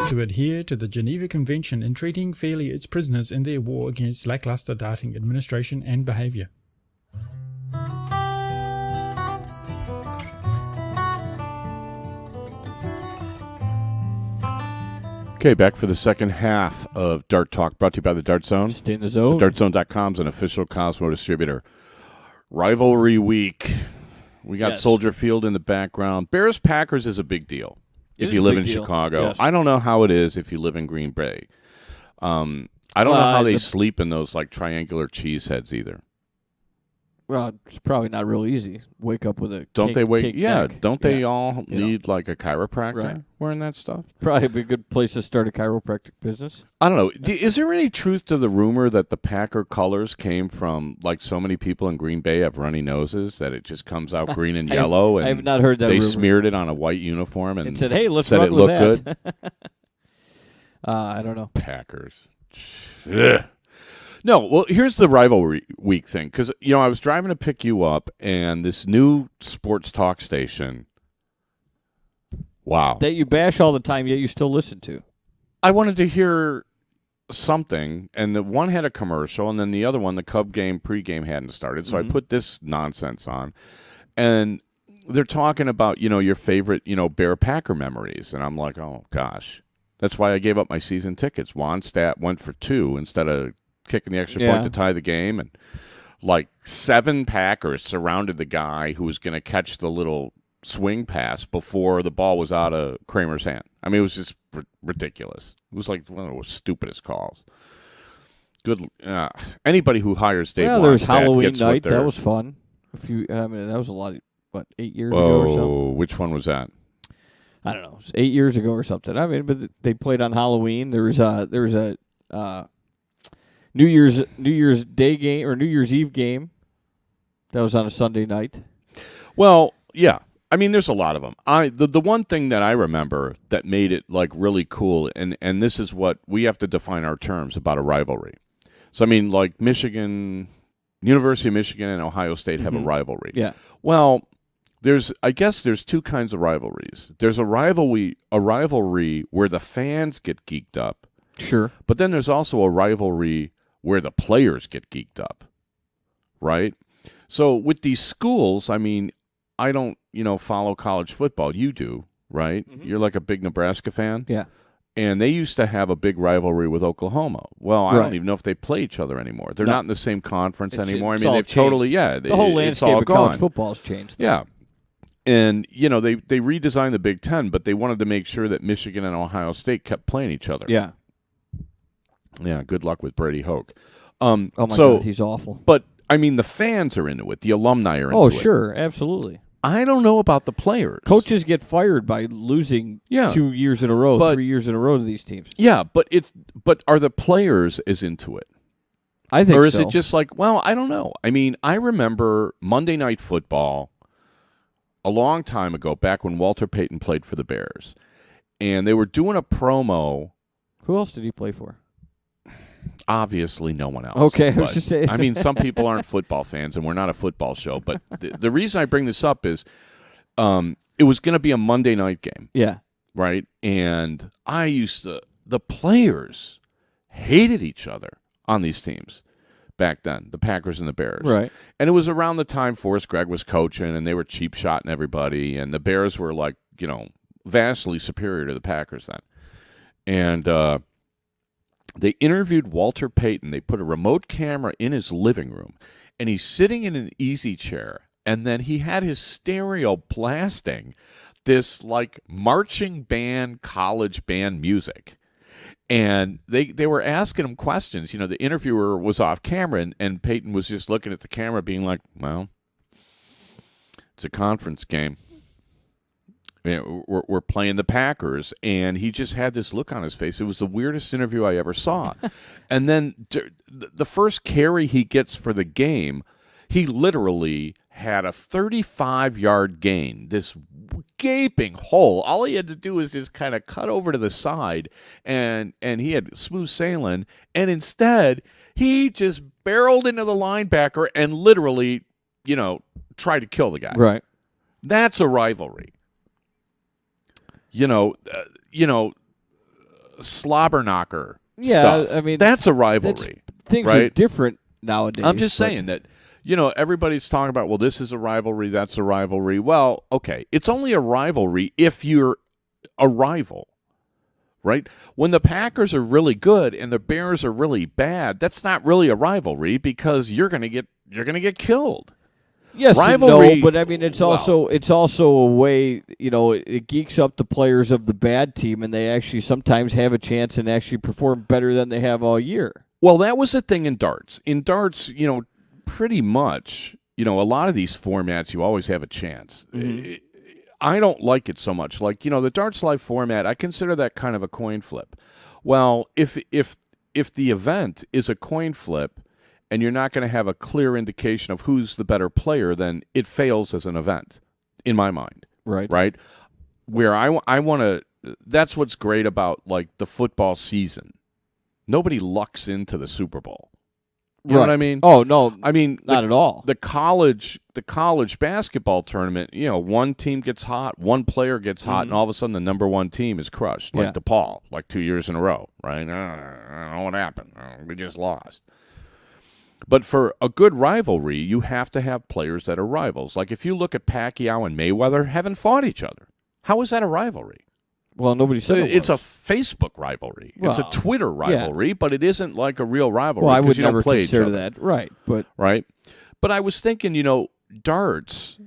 Speaker 4: promised to adhere to the Geneva Convention in treating fairly its prisoners in their war against lackluster darting administration and behaviour.
Speaker 1: Okay, back for the second half of Dart Talk, brought to you by the Dart Zone.
Speaker 3: Stay in the zone.
Speaker 1: TheDartZone.com is an official Cosmo distributor. Rivalry week. We got Soldier Field in the background. Bears-Packers is a big deal if you live in Chicago.
Speaker 3: Yes.
Speaker 1: I don't know how it is if you live in Green Bay. I don't know how they sleep in those like triangular cheese heads either.
Speaker 3: Well, it's probably not real easy. Wake up with a
Speaker 1: Don't they wake?
Speaker 3: kink
Speaker 1: Yeah,
Speaker 3: neck.
Speaker 1: don't they all need like a chiropractor
Speaker 3: Right.
Speaker 1: wearing that stuff?
Speaker 3: Probably be a good place to start a chiropractic business.
Speaker 1: I don't know. Is there any truth to the rumor that the Packer colors came from like so many people in Green Bay have runny noses that it just comes out green and yellow? And
Speaker 3: I have not heard that
Speaker 1: they
Speaker 3: rumor.
Speaker 1: smeared it on a white uniform and
Speaker 3: said, "Hey, let's
Speaker 1: said
Speaker 3: run
Speaker 1: it
Speaker 3: with
Speaker 1: looked
Speaker 3: that."
Speaker 1: good.
Speaker 3: I don't know.
Speaker 1: Packers. Ugh. No, well, here's the rivalry week thing because I was driving to pick you up, and this new sports talk station. Wow,
Speaker 3: That you bash all the time, yet you still listen to.
Speaker 1: I wanted to hear something, and the one had a commercial, and then the other one, the Cub game pregame hadn't started, so I put this nonsense on, and they're talking about your favorite Bear Packer memories, and I'm like, oh gosh, that's why I gave up my season tickets. Wannstedt went for 2 instead of kicking the extra point to tie the game, and like 7 Packers surrounded the guy who was going to catch the little swing pass before the ball was out of Kramer's hand. I mean, it was just ridiculous. It was like one of the stupidest calls. Good. Anybody who hires Dave
Speaker 3: Well, there was
Speaker 1: Wannstedt
Speaker 3: Halloween
Speaker 1: gets
Speaker 3: night.
Speaker 1: what they're-
Speaker 3: That was fun. That was a lot. 8 years ago or something?
Speaker 1: Oh, which one was that?
Speaker 3: I don't know. It was 8 years ago or something. I mean, but they played on Halloween. There was a New Year's Day game or New Year's Eve game that was on a Sunday night.
Speaker 1: Well, yeah. I mean, there's a lot of them. The one thing that I remember that made it like really cool, and this is what we have to define our terms about a rivalry. So I mean, like University of Michigan and Ohio State have a rivalry.
Speaker 3: Yeah.
Speaker 1: Well, I guess there's 2 kinds of rivalries. There's a rivalry where the fans get geeked up.
Speaker 3: Sure.
Speaker 1: But then there's also a rivalry where the players get geeked up, right? So with these schools, I mean, I don't, follow college football. You do, right?
Speaker 3: Mm-hmm.
Speaker 1: You're like a big Nebraska fan.
Speaker 3: Yeah.
Speaker 1: And they used to have a big rivalry with Oklahoma. Well, I
Speaker 3: Right.
Speaker 1: don't even know if they play each other anymore. They're
Speaker 3: No.
Speaker 1: not in the same conference anymore. I
Speaker 3: It's
Speaker 1: mean,
Speaker 3: all
Speaker 1: they've
Speaker 3: changed.
Speaker 1: totally,
Speaker 3: The whole
Speaker 1: it's
Speaker 3: landscape
Speaker 1: all
Speaker 3: of
Speaker 1: gone.
Speaker 3: college football has changed.
Speaker 1: Yeah. And, they redesigned the Big Ten, but they wanted to make sure that Michigan and Ohio State kept playing each other.
Speaker 3: Yeah.
Speaker 1: Yeah, good luck with Brady Hoke.
Speaker 3: Oh, my God, he's awful.
Speaker 1: But, I mean, the fans are into it. The alumni are into
Speaker 3: Oh,
Speaker 1: it.
Speaker 3: sure. Absolutely.
Speaker 1: I don't know about the players.
Speaker 3: Coaches get fired by losing 2 years in a row, 3 years in a row to these teams.
Speaker 1: Yeah, but are the players as into it?
Speaker 3: I think so.
Speaker 1: Or is it just like, well, I don't know. I mean, I remember Monday Night Football a long time ago, back when Walter Payton played for the Bears, and they were doing a promo.
Speaker 3: Who else did he play for?
Speaker 1: Obviously, no one else.
Speaker 3: Okay, I was
Speaker 1: But,
Speaker 3: just saying.
Speaker 1: I mean, some people aren't football fans, and we're not a football show. But the reason I bring this up is it was going to be a Monday night game,
Speaker 3: Yeah.
Speaker 1: right? And the players hated each other on these teams back then, the Packers and the Bears.
Speaker 3: Right.
Speaker 1: And it was around the time Forrest Gregg was coaching, and they were cheap shotting everybody, and the Bears were like, vastly superior to the Packers then. And they interviewed Walter Payton. They put a remote camera in his living room, and he's sitting in an easy chair, and then he had his stereo blasting this like marching band, college band music. And they were asking him questions. The interviewer was off camera, and Peyton was just looking at the camera being like, well, it's a conference game. We're playing the Packers. And he just had this look on his face. It was the weirdest interview I ever saw. And then the first carry he gets for the game, he literally had a 35-yard gain, this gaping hole. All he had to do was just kind of cut over to the side, and he had smooth sailing. And instead, he just barreled into the linebacker and literally, tried to kill the guy.
Speaker 3: Right.
Speaker 1: That's a rivalry. slobber knocker
Speaker 3: Yeah,
Speaker 1: stuff.
Speaker 3: I mean,
Speaker 1: that's a rivalry.
Speaker 3: Things
Speaker 1: right?
Speaker 3: are different nowadays.
Speaker 1: I'm just
Speaker 3: but-
Speaker 1: saying that, everybody's talking about, well, this is a rivalry, that's a rivalry. Well, okay, it's only a rivalry if you're a rival, right? When the Packers are really good and the Bears are really bad, that's not really a rivalry because you're going to get killed.
Speaker 3: Yes,
Speaker 1: rivalry,
Speaker 3: and no, but I mean it's also a way, it geeks up the players of the bad team, and they actually sometimes have a chance and actually perform better than they have all year.
Speaker 1: Well, that was the thing in darts. In darts, pretty much, a lot of these formats you always have a chance.
Speaker 3: Mm-hmm.
Speaker 1: I don't like it so much. Like, the Darts Live format, I consider that kind of a coin flip. Well, if the event is a coin flip and you're not going to have a clear indication of who's the better player, then it fails as an event, in my mind.
Speaker 3: Right.
Speaker 1: Right? Where I want to – that's what's great about, like, the football season. Nobody lucks into the Super Bowl. You know what I mean?
Speaker 3: Oh, no.
Speaker 1: I mean,
Speaker 3: not at all.
Speaker 1: The college basketball tournament, one team gets hot, one player gets hot, and all of a sudden the number one team is crushed, like DePaul, like 2 years in a row, right? I don't know what happened. We just lost. But for a good rivalry, you have to have players that are rivals. Like if you look at Pacquiao and Mayweather, haven't fought each other. How is that a rivalry?
Speaker 3: Well, nobody said
Speaker 1: it's a Facebook rivalry. It's a Twitter rivalry, but it isn't like a real rivalry.
Speaker 3: Well, I would
Speaker 1: you
Speaker 3: never
Speaker 1: don't play
Speaker 3: consider
Speaker 1: each other.
Speaker 3: that. Right.
Speaker 1: But I was thinking, darts,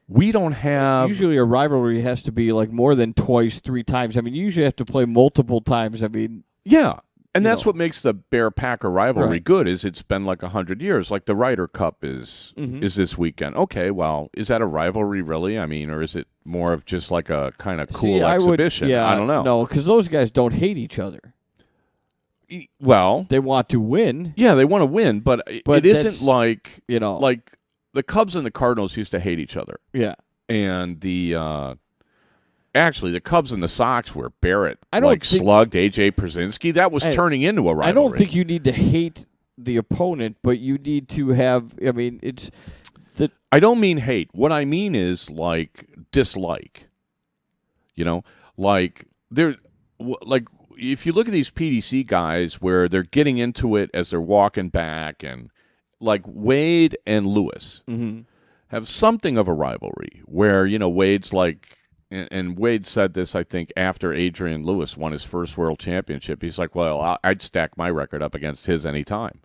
Speaker 1: we don't have...
Speaker 3: Usually a rivalry has to be like more than twice, 3 times. I mean, you usually have to play multiple times. I mean...
Speaker 1: Yeah. And that's what makes the Bear-Packer rivalry
Speaker 3: Right.
Speaker 1: good, is it's been like 100 years. Like the Ryder Cup is this weekend. Okay, well, is that a rivalry really? I mean, or is it more of just like a kind of cool exhibition? I don't know.
Speaker 3: No, because those guys don't hate each other.
Speaker 1: Well...
Speaker 3: They want to win.
Speaker 1: Yeah, they want to win, but it isn't like... Like the Cubs and the Cardinals used to hate each other.
Speaker 3: Yeah.
Speaker 1: And the... Actually, the Cubs and the Sox where Barrett slugged A.J. Przinsky. That was turning into a rivalry.
Speaker 3: I don't think you need to hate the opponent, but you need to have. I mean, it's the.
Speaker 1: I don't mean hate. What I mean is like dislike. Like if you look at these PDC guys where they're getting into it as they're walking back, and like Wade and Lewis have something of a rivalry where Wade's like. And Wade said this, I think, after Adrian Lewis won his first world championship. He's like, well, I'd stack my record up against his anytime.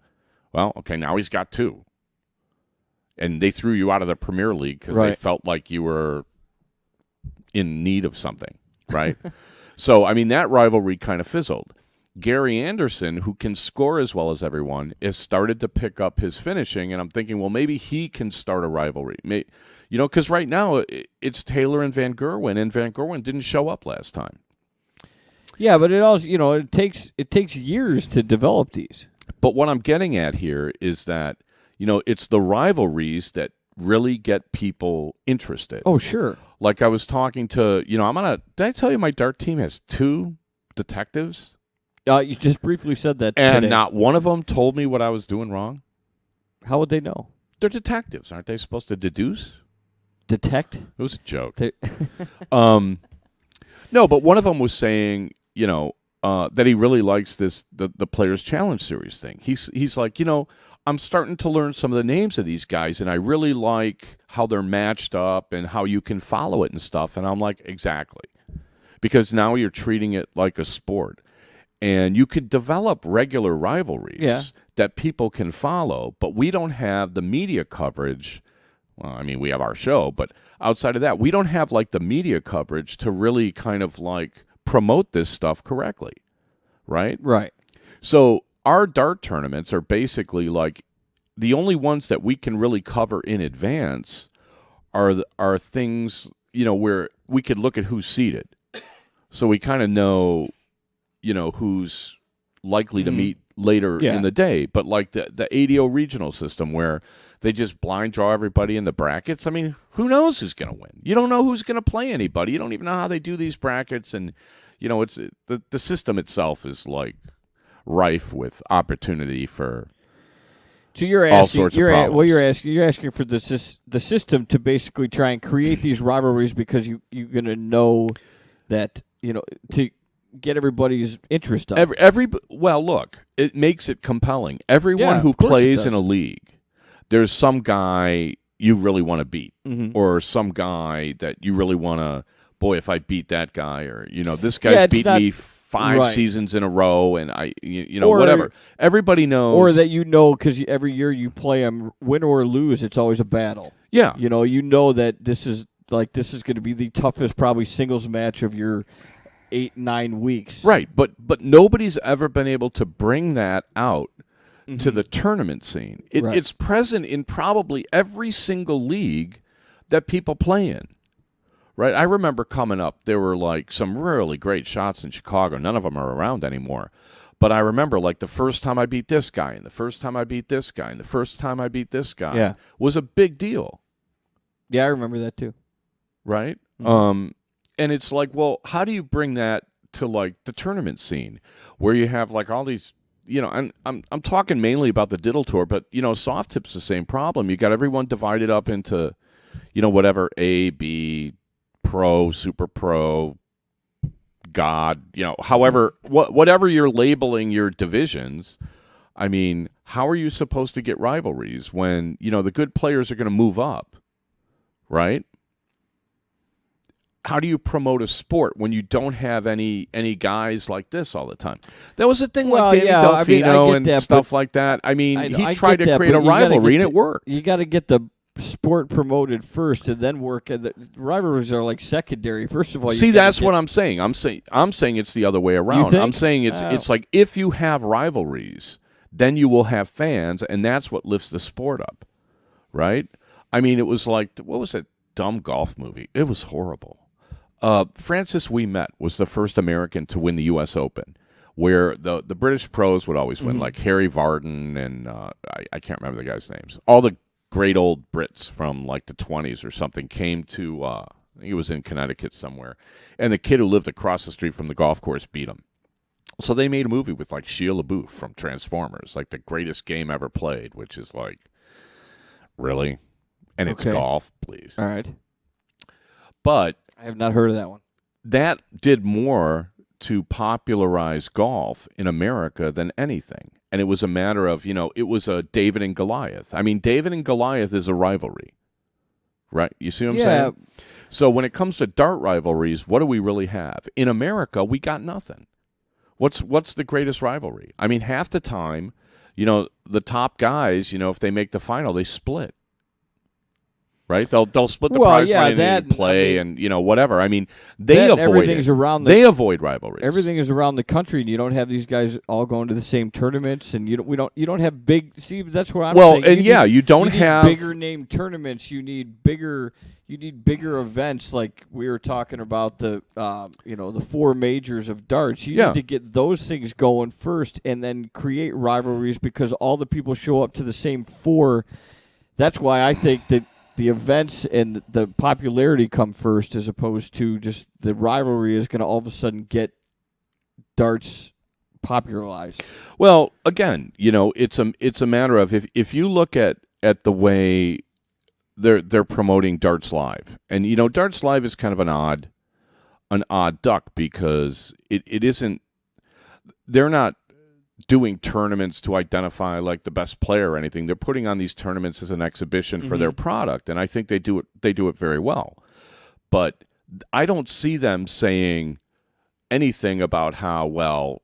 Speaker 1: Well, okay, now he's got 2. And they threw you out of the Premier League because they felt like you were in need of something, right? So, I mean, that rivalry kind of fizzled. Gary Anderson, who can score as well as everyone, has started to pick up his finishing, and I'm thinking, well, maybe he can start a rivalry. Because right now it's Taylor and Van Gerwen, and Van Gerwen didn't show up last time.
Speaker 3: Yeah, but it also, it takes years to develop these.
Speaker 1: But what I'm getting at here is that, it's the rivalries that really get people interested.
Speaker 3: Oh, sure.
Speaker 1: Like I was talking to, did I tell you my dart team has 2 detectives?
Speaker 3: You just briefly said that
Speaker 1: and
Speaker 3: today.
Speaker 1: Not one of them told me what I was doing wrong.
Speaker 3: How would they know?
Speaker 1: They're detectives. Aren't they supposed to deduce?
Speaker 3: Detect?
Speaker 1: It was a joke. No, but one of them was saying, that he really likes the Players Challenge Series thing. He's like, I'm starting to learn some of the names of these guys, and I really like how they're matched up and how you can follow it and stuff. And I'm like, exactly. Because now you're treating it like a sport. And you could develop regular rivalries that people can follow, but we don't have the media coverage. Well, I mean, we have our show, but outside of that, we don't have like the media coverage to really kind of like promote this stuff correctly, right?
Speaker 3: Right.
Speaker 1: So our dart tournaments are basically like the only ones that we can really cover in advance are things, where we could look at who's seated. So we kind of know, who's likely to meet later in the day. But like the ADO regional system where they just blind draw everybody in the brackets. I mean, who knows who's going to win? You don't know who's going to play anybody. You don't even know how they do these brackets. And, it's the system itself is like rife with opportunity for
Speaker 3: so you're
Speaker 1: all
Speaker 3: asking,
Speaker 1: sorts of problems.
Speaker 3: You're asking for the system to basically try and create these rivalries because you're going to know that, to get everybody's interest up.
Speaker 1: Well, look, it makes it compelling. Everyone
Speaker 3: Yeah,
Speaker 1: who
Speaker 3: of course it
Speaker 1: plays in a
Speaker 3: does.
Speaker 1: league, there's some guy you really want to beat,
Speaker 3: Mm-hmm.
Speaker 1: or some guy that you really want to. Boy, if I beat that guy, or this guy's
Speaker 3: it's
Speaker 1: beat
Speaker 3: not-
Speaker 1: me 5
Speaker 3: right.
Speaker 1: seasons in a row, and
Speaker 3: Or-
Speaker 1: whatever. Everybody knows,
Speaker 3: Or that because every year you play them, win or lose, it's always a battle.
Speaker 1: yeah,
Speaker 3: You know that this is going to be the toughest probably singles match of your 8-9 weeks.
Speaker 1: right. But nobody's ever been able to bring that out
Speaker 3: Mm-hmm.
Speaker 1: to the tournament scene.
Speaker 3: Right.
Speaker 1: It's present in probably every single league that people play in. Right? I remember coming up, there were like some really great shots in Chicago. None of them are around anymore. But I remember like the first time I beat this guy, and the first time I beat this guy, and the first time I beat this guy
Speaker 3: Yeah.
Speaker 1: was a big deal.
Speaker 3: Yeah, I remember that too.
Speaker 1: Right?
Speaker 3: Mhm.
Speaker 1: And it's like, well, how do you bring that to like the tournament scene where you have like all these, and I'm talking mainly about the Diddle Tour, but Soft Tip's the same problem. You got everyone divided up into, whatever A, B, Pro, Super Pro, God, however, whatever you're labeling your divisions. I mean, how are you supposed to get rivalries when the good players are going to move up, right? How do you promote a sport when you don't have any guys like this all the time? That was a thing
Speaker 3: Well,
Speaker 1: like Danny
Speaker 3: yeah, I mean, I
Speaker 1: Delfino
Speaker 3: get
Speaker 1: and
Speaker 3: that,
Speaker 1: stuff
Speaker 3: but
Speaker 1: like that. I mean,
Speaker 3: I
Speaker 1: he
Speaker 3: get
Speaker 1: tried to
Speaker 3: that,
Speaker 1: create
Speaker 3: but
Speaker 1: a
Speaker 3: you gotta
Speaker 1: rivalry,
Speaker 3: get
Speaker 1: and it worked.
Speaker 3: You got to get the sport promoted first, and then work. The rivalries are like secondary. First of all,
Speaker 1: See, that's what I'm saying. I'm saying it's the other way around.
Speaker 3: think?
Speaker 1: I'm saying it's like if you have rivalries, then you will have fans, and that's what lifts the sport up, right? I mean, it was like, what was that dumb golf movie? It was horrible. Francis Ouimet was the first American to win the U.S. Open, where the British pros would always win, like Harry Vardon and I can't remember the guys' names. All the great old Brits from like the 20s or something came to, I think it was in Connecticut somewhere, and the kid who lived across the street from the golf course beat him. So they made a movie with like Shia LaBeouf from Transformers, like the greatest game ever played, which is like, really? And it's
Speaker 3: Okay.
Speaker 1: golf, please.
Speaker 3: All right.
Speaker 1: But
Speaker 3: I have not heard of that one.
Speaker 1: that did more to popularize golf in America than anything. And it was a matter of, it was a David and Goliath. I mean, David and Goliath is a rivalry, right? You see what I'm saying? So when it comes to dart rivalries, what do we really have? In America, we got nothing. What's the greatest rivalry? I mean, half the time, the top guys, if they make the final, they split. Right? They'll split the prize money and play and whatever. I mean, they avoid
Speaker 3: everything's
Speaker 1: it.
Speaker 3: around
Speaker 1: They avoid rivalries.
Speaker 3: Everything is around the country, and you don't have these guys all going to the same tournaments, and you don't have big. See, that's where I'm saying.
Speaker 1: You don't
Speaker 3: need
Speaker 1: have
Speaker 3: bigger name tournaments. You need bigger events, like we were talking about the 4 majors of darts. You need to get those things going first, and then create rivalries because all the people show up to the same 4. That's why I think that the events and the popularity come first, as opposed to just the rivalry is going to all of a sudden get darts popularized.
Speaker 1: Well, again, it's a matter of if you look at the way they're promoting Darts Live, and Darts Live is kind of an odd duck because it isn't. They're not doing tournaments to identify like the best player or anything. They're putting on these tournaments as an exhibition for their product, and I think they do it very well. But I don't see them saying anything about how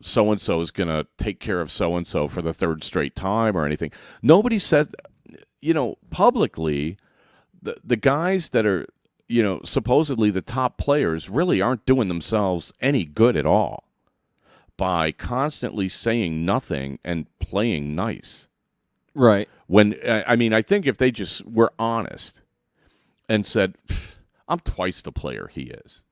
Speaker 1: so and so is going to take care of so and so for the 3rd straight time or anything. Nobody said, publicly, the guys that are supposedly the top players really aren't doing themselves any good at all by constantly saying nothing and playing nice.
Speaker 3: Right.
Speaker 1: When I think if they just were honest and said, I'm twice the player he is,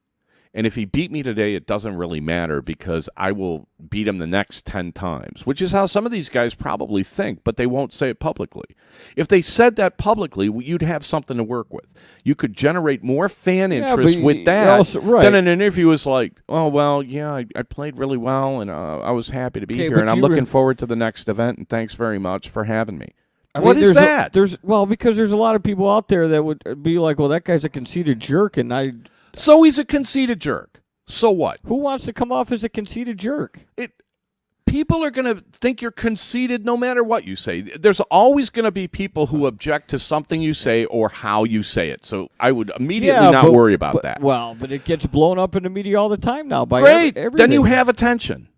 Speaker 1: and if he beat me today, it doesn't really matter because I will beat him the next 10 times, which is how some of these guys probably think, but they won't say it publicly. If they said that publicly, you'd have something to work with. You could generate more fan interest with that than an interview is like, oh, well, yeah, I played really well, and I was happy to be here, and I'm looking forward to the next event, and thanks very much for having me. What is that?
Speaker 3: Because there's a lot of people out there that would be like, well, that guy's a conceited jerk, and
Speaker 1: So he's a conceited jerk. So what?
Speaker 3: Who wants to come off as a conceited jerk?
Speaker 1: People are going to think you're conceited no matter what you say. There's always going to be people who object to something you say or how you say it. So I would immediately not worry about that.
Speaker 3: Well, but it gets blown up in the media all the time now by
Speaker 1: Great.
Speaker 3: everything.
Speaker 1: Then you have attention.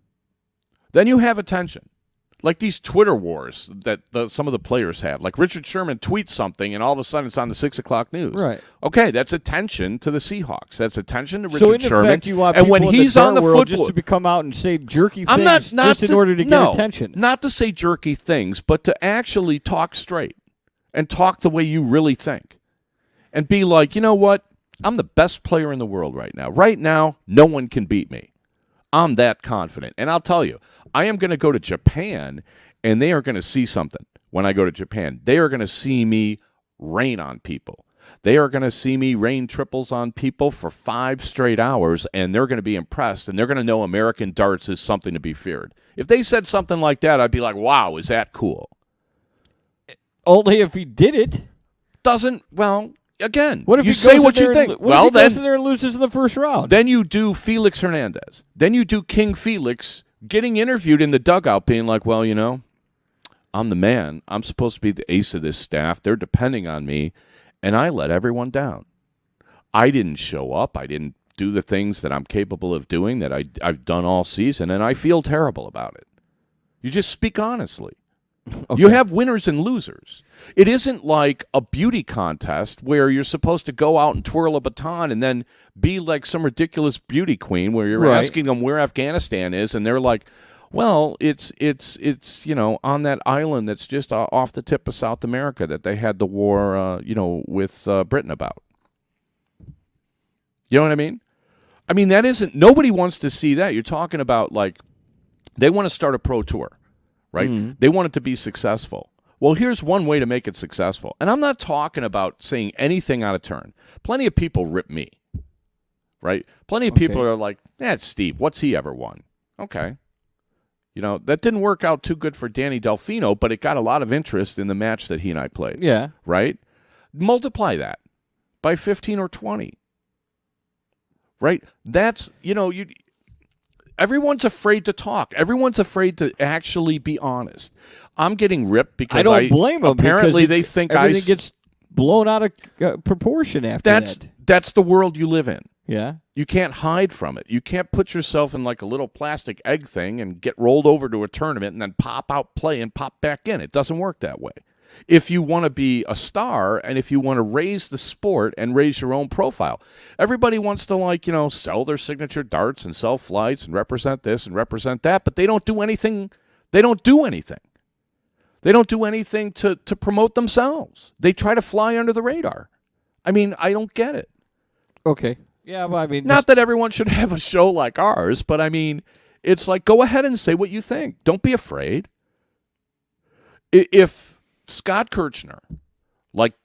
Speaker 1: Like these Twitter wars that some of the players have. Like Richard Sherman tweets something, and all of a sudden it's on the 6 o'clock news.
Speaker 3: Right.
Speaker 1: Okay, that's attention to the Seahawks. That's attention to
Speaker 3: So
Speaker 1: Richard
Speaker 3: in
Speaker 1: Sherman.
Speaker 3: effect, you want
Speaker 1: and
Speaker 3: people
Speaker 1: when
Speaker 3: in
Speaker 1: he's
Speaker 3: the
Speaker 1: on the
Speaker 3: world
Speaker 1: football,
Speaker 3: just to come out and say jerky
Speaker 1: I'm
Speaker 3: things
Speaker 1: not
Speaker 3: just in order to get attention.
Speaker 1: Not to say jerky things, but to actually talk straight and talk the way you really think. And be like, you know what? I'm the best player in the world right now. Right now, no one can beat me. I'm that confident. And I'll tell you, I am going to go to Japan, and they are going to see something when I go to Japan. They are going to see me rain on people. They are going to see me rain triples on people for 5 straight hours, and they're going to be impressed, and they're going to know American darts is something to be feared. If they said something like that, I'd be like, wow, is that cool?
Speaker 3: Only if he did it.
Speaker 1: Again,
Speaker 3: What if
Speaker 1: you
Speaker 3: he
Speaker 1: say
Speaker 3: goes
Speaker 1: what
Speaker 3: in
Speaker 1: you
Speaker 3: there
Speaker 1: think.
Speaker 3: What if he goes in there and loses in the first round?
Speaker 1: Then you do Felix Hernandez. Then you do King Felix getting interviewed in the dugout being like, well, you know, I'm the man. I'm supposed to be the ace of this staff. They're depending on me, and I let everyone down. I didn't show up. I didn't do the things that I'm capable of doing that I've done all season, and I feel terrible about it. You just speak honestly. Okay. You have winners and losers. It isn't like a beauty contest where you're supposed to go out and twirl a baton and then be like some ridiculous beauty queen where you're asking them where Afghanistan is, and they're like, well, it's on that island that's just off the tip of South America that they had the war, with Britain about. You know what I mean? I mean, that isn't, nobody wants to see that. You're talking about, like, they want to start a pro tour, right? Mm-hmm. They want it to be successful. Well, here's one way to make it successful. And I'm not talking about saying anything out of turn. Plenty of people rip me, right? Plenty of people are like, that's Steve. What's he ever won? Okay. You know, that didn't work out too good for Danny Delfino, but it got a lot of interest in the match that he and I played.
Speaker 3: Yeah.
Speaker 1: Right? Multiply that by 15 or 20. Right? That's, everyone's afraid to talk. Everyone's afraid to actually be honest. I'm getting ripped because
Speaker 3: I don't blame them.
Speaker 1: Apparently they think
Speaker 3: everything gets blown out of proportion after that.
Speaker 1: That's the world you live in.
Speaker 3: Yeah.
Speaker 1: You can't hide from it. You can't put yourself in like a little plastic egg thing and get rolled over to a tournament and then pop out, play, and pop back in. It doesn't work that way. If you want to be a star and if you want to raise the sport and raise your own profile, everybody wants to sell their signature darts and sell flights and represent this and represent that, but they don't do anything. They don't do anything. They don't do anything to promote themselves. They try to fly under the radar. I mean, I don't get it.
Speaker 3: Okay. Yeah, well, I mean,
Speaker 1: not that everyone should have a show like ours, but I mean, it's like, go ahead and say what you think. Don't be afraid. If Scott Kirchner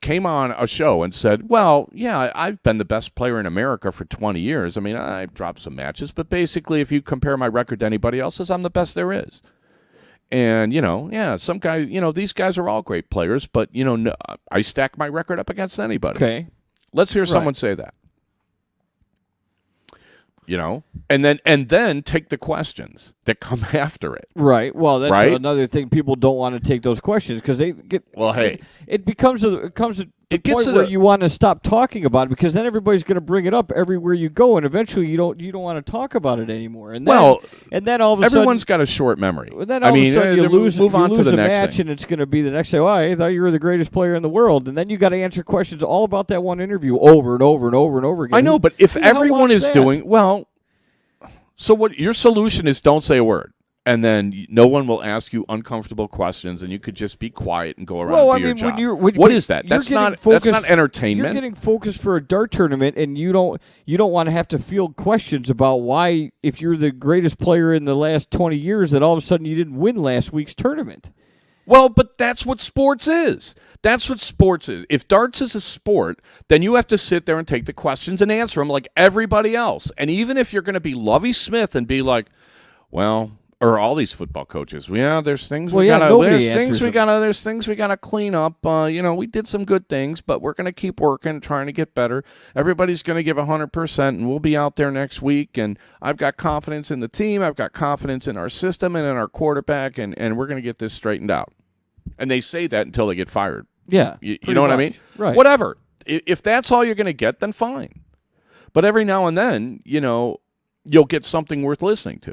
Speaker 1: came on a show and said, well, yeah, I've been the best player in America for 20 years. I mean, I've dropped some matches, but basically if you compare my record to anybody else's, I'm the best there is. And, some guys, these guys are all great players, but, no, I stack my record up against anybody.
Speaker 3: Okay.
Speaker 1: Let's hear someone say that. And then take the questions that come after it.
Speaker 3: Right. Well, that's another thing. People don't want to take those questions because they get.
Speaker 1: Well, hey,
Speaker 3: it becomes a point where you want to stop talking about it because then everybody's going to bring it up everywhere you go, and eventually you don't want to talk about it anymore. And then, all of a sudden
Speaker 1: everyone's got a short memory.
Speaker 3: Then all of a sudden you lose
Speaker 1: to the
Speaker 3: a
Speaker 1: next
Speaker 3: match,
Speaker 1: thing.
Speaker 3: and it's going to be the next day. Oh, I thought you were the greatest player in the world, and then you got to answer questions all about that one interview over and over and over and over again.
Speaker 1: I know, but if everyone is doing well. So what your solution is, don't say a word, and then no one will ask you uncomfortable questions, and you could just be quiet and go around and do your job. What is that? That's not entertainment.
Speaker 3: You're getting focused for a dart tournament, and you don't want to have to field questions about why, if you're the greatest player in the last 20 years, that all of a sudden you didn't win last week's tournament.
Speaker 1: Well, but that's what sports is. That's what sports is. If darts is a sport, then you have to sit there and take the questions and answer them like everybody else. And even if you're going to be Lovie Smith and be like, well, or all these football coaches. There's things
Speaker 3: Well,
Speaker 1: we
Speaker 3: yeah,
Speaker 1: gotta
Speaker 3: nobody
Speaker 1: there's things
Speaker 3: answers
Speaker 1: we
Speaker 3: them.
Speaker 1: gotta there's things we gotta clean up. We did some good things, but we're gonna keep working, trying to get better. Everybody's gonna give 100%, and we'll be out there next week. And I've got confidence in the team. I've got confidence in our system and in our quarterback, and we're gonna get this straightened out. And they say that until they get fired.
Speaker 3: Yeah.
Speaker 1: You
Speaker 3: pretty
Speaker 1: know what I
Speaker 3: much.
Speaker 1: mean?
Speaker 3: Right.
Speaker 1: Whatever. If that's all you're gonna get, then fine. But every now and then, you'll get something worth listening to.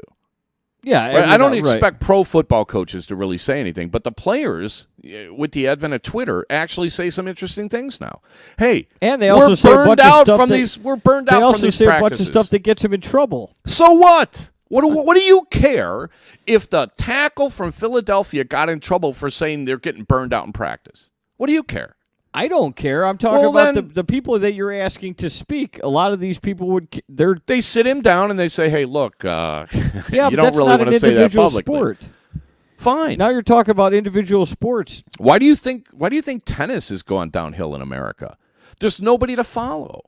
Speaker 3: Yeah.
Speaker 1: Right? I don't
Speaker 3: right.
Speaker 1: expect pro football coaches to really say anything, but the players, with the advent of Twitter, actually say some interesting things now. Hey,
Speaker 3: And they also
Speaker 1: we're
Speaker 3: say a
Speaker 1: burned
Speaker 3: bunch of
Speaker 1: out
Speaker 3: stuff
Speaker 1: from
Speaker 3: that-
Speaker 1: these. We're burned
Speaker 3: They
Speaker 1: out from
Speaker 3: also
Speaker 1: these
Speaker 3: say a bunch
Speaker 1: practices.
Speaker 3: of stuff that gets them in trouble.
Speaker 1: So what? What do you care if the tackle from Philadelphia got in trouble for saying they're getting burned out in practice? What do you care?
Speaker 3: I don't care. I'm talking
Speaker 1: Well,
Speaker 3: about
Speaker 1: then-
Speaker 3: the people that you're asking to speak. A lot of these people
Speaker 1: They sit him down and they say, "Hey, look,
Speaker 3: yeah,
Speaker 1: you
Speaker 3: but
Speaker 1: don't
Speaker 3: that's
Speaker 1: really
Speaker 3: not
Speaker 1: want
Speaker 3: an
Speaker 1: to say that
Speaker 3: individual
Speaker 1: publicly."
Speaker 3: sport.
Speaker 1: Fine.
Speaker 3: Now you're talking about individual sports.
Speaker 1: Why do you think tennis has gone downhill in America? There's nobody to follow.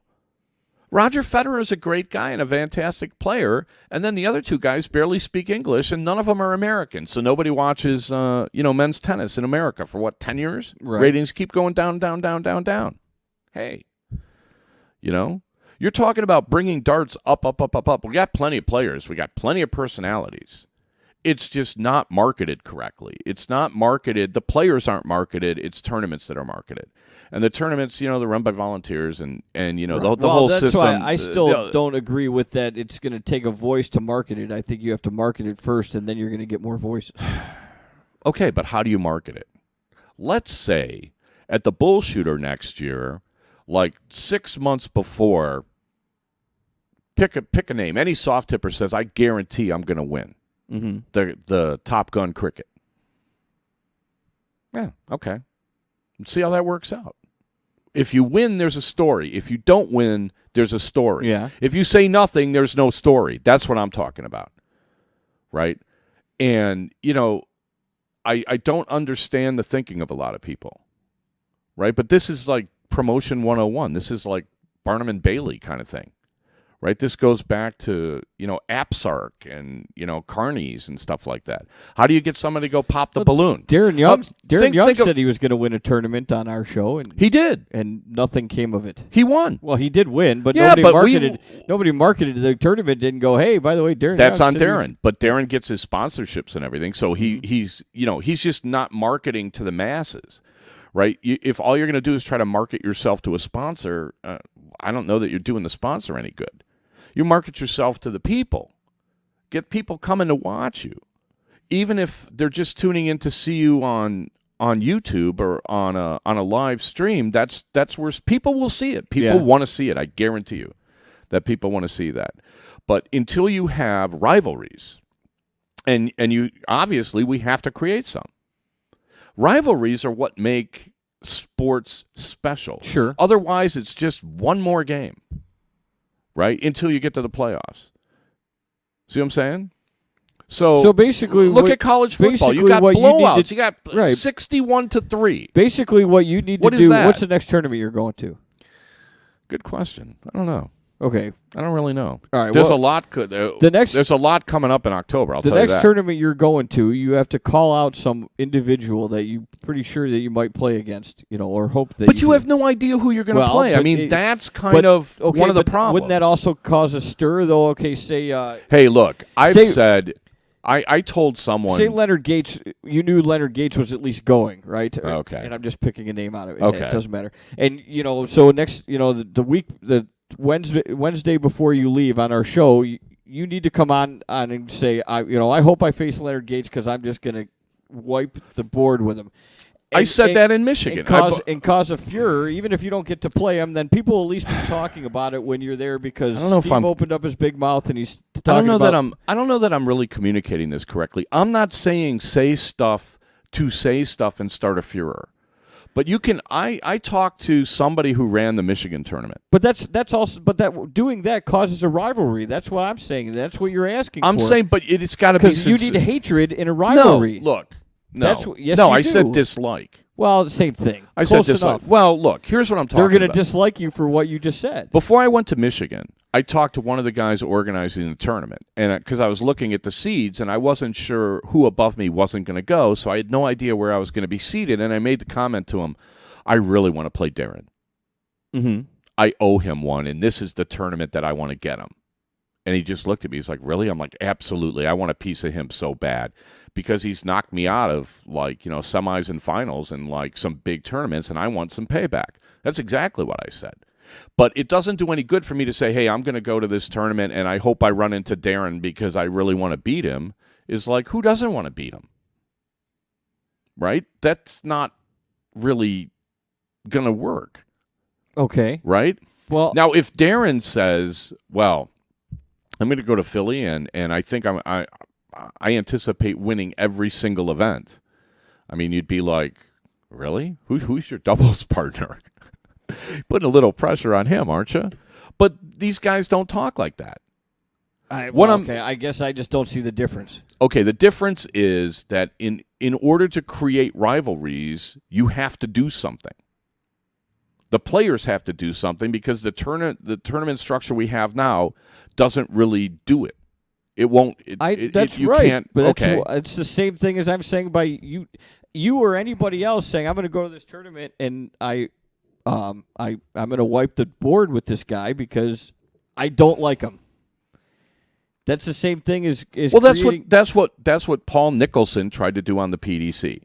Speaker 1: Roger Federer is a great guy and a fantastic player, and then the other two guys barely speak English, and none of them are American. So nobody watches, men's tennis in America for 10 years?
Speaker 3: Right.
Speaker 1: Ratings keep going down, down, down, down, down. Hey, you're talking about bringing darts up, up, up, up, up. We got plenty of players. We got plenty of personalities. It's just not marketed correctly. It's not marketed. The players aren't marketed. It's tournaments that are marketed. And the tournaments, they're run by volunteers and the whole
Speaker 3: that's
Speaker 1: system.
Speaker 3: Why I still don't agree with that. It's going to take a voice to market it. I think you have to market it first, and then you're going to get more voices.
Speaker 1: Okay, but how do you market it? Let's say at the Bull Shooter next year, like 6 months before, pick a name. Any soft tipper says, "I guarantee I'm going to win."
Speaker 3: Mm-hmm.
Speaker 1: The Top Gun cricket. Yeah, okay. Let's see how that works out. If you win, there's a story. If you don't win, there's a story.
Speaker 3: Yeah.
Speaker 1: If you say nothing, there's no story. That's what I'm talking about. Right? And, I don't understand the thinking of a lot of people. Right? But this is like promotion 101. This is like Barnum and Bailey kind of thing. Right? This goes back to, AppSark and, Carnies and stuff like that. How do you get somebody to go pop the balloon?
Speaker 3: Darren Young
Speaker 1: think
Speaker 3: said he was going to win a tournament on our show, and
Speaker 1: He did.
Speaker 3: and nothing came of it.
Speaker 1: He won.
Speaker 3: Well, he did win, but
Speaker 1: Yeah,
Speaker 3: nobody marketed the tournament. Didn't go, hey, by the way, Darren.
Speaker 1: That's
Speaker 3: Young
Speaker 1: on
Speaker 3: said he was-"
Speaker 1: Darren. But Darren gets his sponsorships and everything, so he's just not marketing to the masses. Right? If all you're going to do is try to market yourself to a sponsor, I don't know that you're doing the sponsor any good. You market yourself to the people. Get people coming to watch you. Even if they're just tuning in to see you on YouTube or on a live stream, that's where people will see it. People want to see it. I guarantee you that people want to see that. But until you have rivalries, and you obviously we have to create some. Rivalries are what make sports special.
Speaker 3: Sure.
Speaker 1: Otherwise, it's just one more game. Right? Until you get to the playoffs. See what I'm saying? So
Speaker 3: basically,
Speaker 1: look at college football. You got blowouts. You got 61-3.
Speaker 3: Basically, what you need
Speaker 1: What
Speaker 3: to
Speaker 1: is
Speaker 3: do.
Speaker 1: that?
Speaker 3: What's the next tournament you're going to?
Speaker 1: Good question. I don't know.
Speaker 3: Okay.
Speaker 1: I don't really know.
Speaker 3: All right.
Speaker 1: There's
Speaker 3: well,
Speaker 1: a lot. There's a lot coming up in October. I'll
Speaker 3: the
Speaker 1: tell you
Speaker 3: next
Speaker 1: that.
Speaker 3: tournament you're going to, you have to call out some individual that you pretty sure that you might play against, or hope that.
Speaker 1: But you
Speaker 3: can-
Speaker 1: have no idea who you're going to
Speaker 3: Well,
Speaker 1: play. I
Speaker 3: but
Speaker 1: mean,
Speaker 3: it-
Speaker 1: that's
Speaker 3: but-
Speaker 1: kind of
Speaker 3: okay,
Speaker 1: one of the
Speaker 3: but
Speaker 1: problems.
Speaker 3: Wouldn't that also cause a stir, though? Okay, say.
Speaker 1: Hey, look, I've
Speaker 3: say-
Speaker 1: said. I told someone.
Speaker 3: Say Leonard Gates. You knew Leonard Gates was at least going, right?
Speaker 1: Okay.
Speaker 3: And I'm just picking a name out of it.
Speaker 1: Okay.
Speaker 3: It doesn't matter. And so next, the week, the Wednesday before you leave on our show, you need to come on and say, I hope I face Leonard Gates because I'm just gonna wipe the board with him.
Speaker 1: I said that in Michigan.
Speaker 3: And cause a furor, even if you don't get to play him, then people will at least be talking about it when you're there because
Speaker 1: I don't know if
Speaker 3: Steve
Speaker 1: I'm-
Speaker 3: opened up his big mouth and he's
Speaker 1: I
Speaker 3: talking
Speaker 1: don't know
Speaker 3: about.
Speaker 1: I don't know that I'm really communicating this correctly. I'm not saying say stuff and start a furor. But you can. I talked to somebody who ran the Michigan tournament.
Speaker 3: But that's also. But doing that causes a rivalry. That's what I'm saying. That's what you're asking.
Speaker 1: I'm
Speaker 3: for.
Speaker 1: saying, but it's got to be
Speaker 3: because you need hatred in a rivalry.
Speaker 1: No, look. No,
Speaker 3: That's yes,
Speaker 1: no.
Speaker 3: you
Speaker 1: I
Speaker 3: do.
Speaker 1: said dislike.
Speaker 3: Well, same thing.
Speaker 1: I
Speaker 3: Close
Speaker 1: said dislike.
Speaker 3: enough.
Speaker 1: Well, look. Here's what I'm talking
Speaker 3: They're going to
Speaker 1: about.
Speaker 3: dislike you for what you just said.
Speaker 1: Before I went to Michigan, I talked to one of the guys organizing the tournament, and because I was looking at the seeds, and I wasn't sure who above me wasn't going to go, so I had no idea where I was going to be seated, and I made the comment to him, I really want to play Darren.
Speaker 3: Mm-hmm.
Speaker 1: I owe him one, and this is the tournament that I want to get him. And he just looked at me. He's like, really? I'm like, absolutely. I want a piece of him so bad because he's knocked me out of, like, semis and finals and, like, some big tournaments, and I want some payback. That's exactly what I said. But it doesn't do any good for me to say, hey, I'm going to go to this tournament, and I hope I run into Darren because I really want to beat him. Is like, who doesn't want to beat him? Right? That's not really going to work.
Speaker 3: Okay.
Speaker 1: Right?
Speaker 3: Well,
Speaker 1: now, if Darren says, well, I'm going to go to Philly, and I think I anticipate winning every single event. I mean, you'd be like, really? Who's your doubles partner? Putting a little pressure on him, aren't you? But these guys don't talk like that.
Speaker 3: I guess I just don't see the difference.
Speaker 1: Okay, the difference is that in order to create rivalries, you have to do something. The players have to do something because the tournament structure we have now doesn't really do it. It won't.
Speaker 3: That's
Speaker 1: you
Speaker 3: right.
Speaker 1: Can't,
Speaker 3: but
Speaker 1: okay.
Speaker 3: It's the same thing as I'm saying by you or anybody else saying I'm going to go to this tournament and I'm going to wipe the board with this guy because I don't like him. That's the same thing as
Speaker 1: well. That's what Paul Nicholson tried to do on the PDC.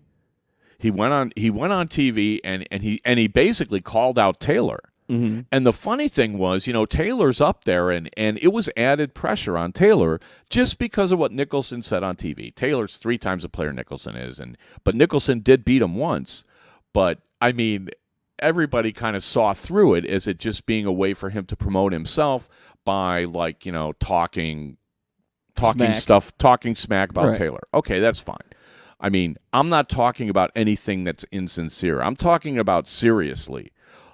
Speaker 1: He went on TV and he basically called out Taylor.
Speaker 3: Mm-hmm.
Speaker 1: And the funny thing was, Taylor's up there, and it was added pressure on Taylor just because of what Nicholson said on TV. Taylor's 3 times the player Nicholson is, but Nicholson did beat him once. But I mean, everybody kind of saw through it as it just being a way for him to promote himself by, like, talking smack about
Speaker 3: right.
Speaker 1: Taylor. Okay, that's fine. I mean, I'm not talking about anything that's insincere. I'm talking about seriously.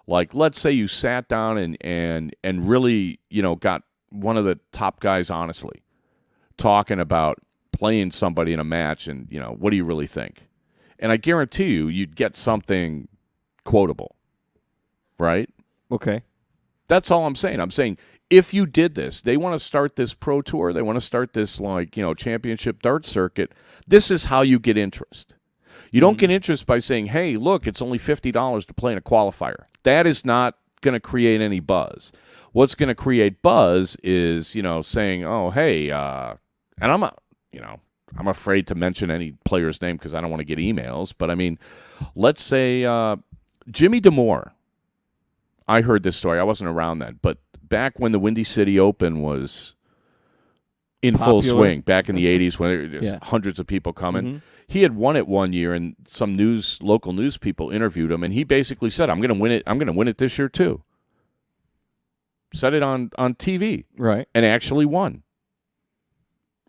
Speaker 1: Like, let's say you sat down and really, got one of the top guys honestly talking about playing somebody in a match and, what do you really think? And I guarantee you'd get something quotable, right?
Speaker 3: Okay.
Speaker 1: That's all I'm saying. I'm saying if you did this, they want to start this pro tour, they want to start this, like, championship dart circuit, this is how you get interest. You don't get interest by saying, hey, look, it's only $50 to play in a qualifier. That is not going to create any buzz. What's going to create buzz is, saying, oh, hey, and I'm afraid to mention any player's name because I don't want to get emails. But, I mean, let's say Jimmy D'Amore. I heard this story. I wasn't around then. But back when the Windy City Open was in full swing, back in the 80s when there were just hundreds of people coming,
Speaker 3: mm-hmm.
Speaker 1: He had won it one year, and some local news people interviewed him, and he basically said, I'm going to win it. I'm going to win it this year, too. Said it on TV.
Speaker 3: Right.
Speaker 1: And actually won.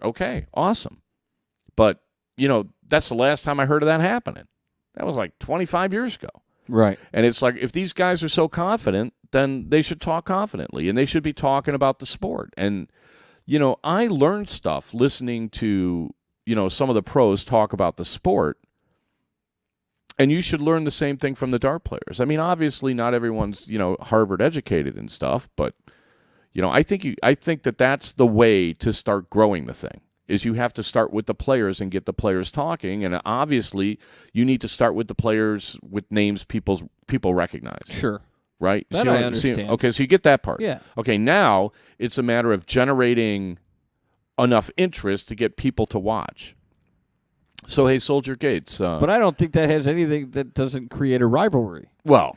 Speaker 1: Okay, awesome. But, that's the last time I heard of that happening. That was like 25 years ago.
Speaker 3: Right.
Speaker 1: And it's like, if these guys are so confident, then they should talk confidently, and they should be talking about the sport. And, I learned stuff listening to, some of the pros talk about the sport, and you should learn the same thing from the dart players. I mean, obviously not everyone's, Harvard educated and stuff, but, I think that that's the way to start growing the thing, is you have to start with the players and get the players talking, and obviously you need to start with the players with names people recognize.
Speaker 3: Sure.
Speaker 1: Right?
Speaker 3: That I understand.
Speaker 1: Okay, so you get that part.
Speaker 3: Yeah.
Speaker 1: Okay, now it's a matter of generating enough interest to get people to watch. So, hey, Soldier Gates.
Speaker 3: But I don't think that has anything that doesn't create a rivalry.
Speaker 1: Well,